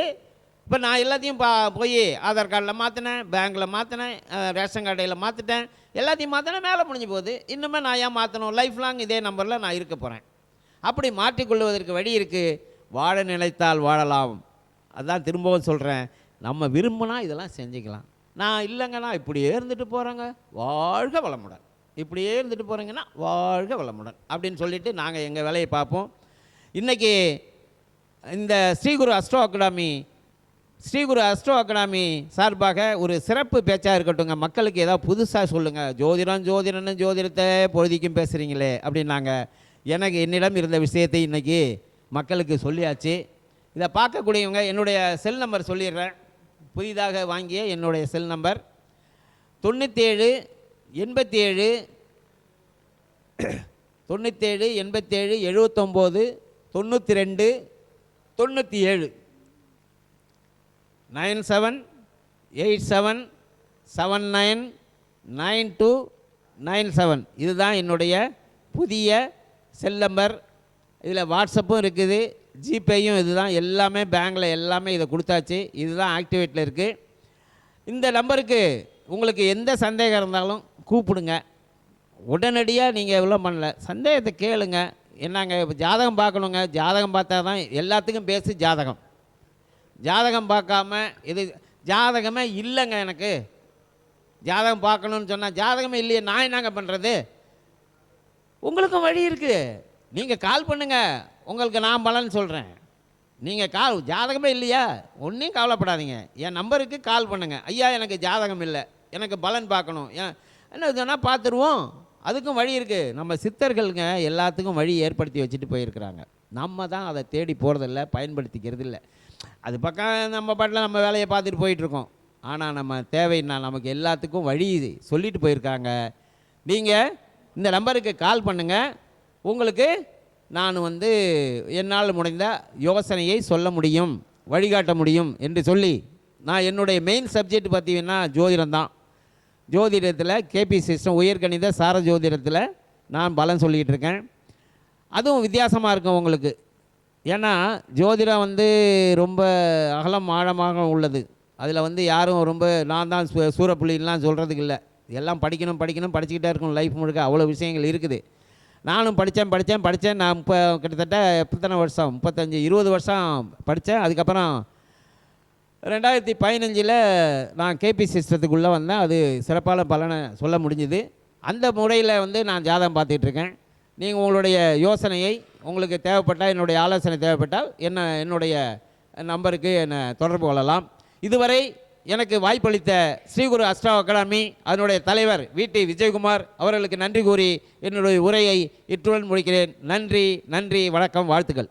இப்போ நான் எல்லாத்தையும் போய் ஆதார் கார்டில் மாற்றினேன், பேங்கில் மாற்றினேன், ரேஷன் கார்டையில் மாற்றிட்டேன், எல்லாத்தையும் மாற்றினேன். மேலே முடிஞ்சு போகுது. இன்னுமே நான் ஏன் மாற்றணும்? லைஃப் லாங் இதே நம்பரில் நான் இருக்க போகிறேன். அப்படி மாற்றிக்கொள்வதற்கு வழி இருக்குது. வாழ நினைத்தால் வாழலாம். அதுதான் திரும்பவும் சொல்கிறேன், நம்ம விரும்பினா இதெல்லாம் செஞ்சுக்கலாம். நான் இல்லைங்கன்னா இப்படியே இருந்துட்டு போகிறேங்க, வாழ்க வளமுடன். இப்படியே இருந்துட்டு போகிறீங்கன்னா வாழ்க வளமுடன் அப்படின்னு சொல்லிவிட்டு நாங்கள் எங்கள் வேலையை பார்ப்போம். இன்றைக்கி இந்த ஸ்ரீகுரு அஸ்ட்ரோ அகாடமி சார்பாக ஒரு சிறப்பு பேச்சாக இருக்கட்டுங்க. மக்களுக்கு ஏதாவது புதுசாக சொல்லுங்கள். ஜோதிடம்னு ஜோதிடத்தை பொழுதிக்கும் பேசுகிறீங்களே அப்படின்னாங்க. என்னிடம் இருந்த விஷயத்தை இன்றைக்கி மக்களுக்கு சொல்லியாச்சு. இதை பார்க்கக்கூடியவங்க என்னுடைய செல் நம்பர் சொல்லிடுறேன். புதிதாக வாங்கிய என்னுடைய செல் நம்பர் 97 87 97 87 79 92 97 97 87 79 92 97. இதுதான் என்னுடைய புதிய செல் நம்பர். இதில் வாட்ஸ்அப்பும் இருக்குது, ஜிபேயும் இதுதான். எல்லாமே பேங்கில் எல்லாமே இதை கொடுத்தாச்சு. இதுதான் ஆக்டிவேட்டில் இருக்குது. இந்த நம்பருக்கு உங்களுக்கு எந்த சந்தேகம் இருந்தாலும் கூப்பிடுங்க. உடனடியாக நீங்கள் எவ்வளோ பண்ணல, சந்தேகத்தை கேளுங்க. என்னங்க இப்போ ஜாதகம் பார்க்கணுங்க, ஜாதகம் பார்த்தா தான் எல்லாத்துக்கும் பேசு. ஜாதகம் பார்க்காம இது ஜாதகமே இல்லைங்க. எனக்கு ஜாதகம் பார்க்கணுன்னு சொன்னால் ஜாதகமே இல்லையே, நான் என்னங்க பண்ணுறது? உங்களுக்கும் வழி இருக்குது. நீங்கள் கால் பண்ணுங்கள், உங்களுக்கு நான் பலன் சொல்கிறேன். நீங்கள் ஜாதகமே இல்லையா, ஒன்றையும் கவலைப்படாதீங்க. என் நம்பருக்கு கால் பண்ணுங்கள். ஐயா எனக்கு ஜாதகம் இல்லை, எனக்கு பலன் பார்க்கணும், என்ன சொன்னால் பார்த்துருவோம். அதுக்கும் வழி இருக்குது. நம்ம சித்தர்களுங்க எல்லாத்துக்கும் வழி ஏற்படுத்தி வச்சுட்டு போயிருக்கிறாங்க. நம்ம தான் அதை தேடி போகிறதில்ல, பயன்படுத்திக்கிறது இல்லை. அது பக்கம் நம்ம பாட்டில் நம்ம வேலையை பார்த்துட்டு போயிட்டுருக்கோம். ஆனால் நம்ம தேவைன்னா நமக்கு எல்லாத்துக்கும் வழி சொல்லிட்டு போயிருக்காங்க. நீங்கள் இந்த நம்பருக்கு கால் பண்ணுங்கள். உங்களுக்கு நான் என்னால் முடிந்த யோசனையை சொல்ல முடியும், வழிகாட்ட முடியும் என்று சொல்லி, நான் என்னுடைய மெயின் சப்ஜெக்ட் பார்த்தீங்கன்னா ஜோதிடம் தான். ஜோதிடத்தில் KP சிஸ்டம் உயர்கணித சார ஜோதிடத்தில் நான் பலன் சொல்லிகிட்டு இருக்கேன். அதுவும் வித்தியாசமாக இருக்கும் உங்களுக்கு. ஏன்னா ஜோதிடம் ரொம்ப அகலம் ஆழமாக உள்ளது. அதில் யாரும் ரொம்ப நான் தான் சூறப்புள்ளின்லாம் சொல்கிறதுக்கு இல்லை. எல்லாம் படிக்கணும் படிச்சுக்கிட்டே இருக்கணும். லைஃப் முழுக்க அவ்வளோ விஷயங்கள் இருக்குது. நானும் படித்தேன். நான் கிட்டத்தட்ட எத்தனை வருஷம், 35-20 வருஷம் படித்தேன். அதுக்கப்புறம் 2015 நான் KP சிஸ்டத்துக்குள்ளே வந்தேன். அது சிறப்பான பலனை சொல்ல முடிஞ்சுது. அந்த முறையில் நான் ஜாதகம் பார்த்துட்ருக்கேன். நீங்கள் உங்களுடைய யோசனையை, உங்களுக்கு தேவைப்பட்டால், என்னுடைய ஆலோசனை தேவைப்பட்டால் என்னுடைய நம்பருக்கு என்னை தொடர்பு கொள்ளலாம். இதுவரை எனக்கு வாய்ப்பளித்த ஸ்ரீகுரு அஸ்ட்ரோ அகாடமி அதனுடைய தலைவர் VT விஜயகுமார் அவர்களுக்கு நன்றி கூறி என்னுடைய உரையை இத்துடன் முடிக்கிறேன். நன்றி, வணக்கம், வாழ்த்துக்கள்.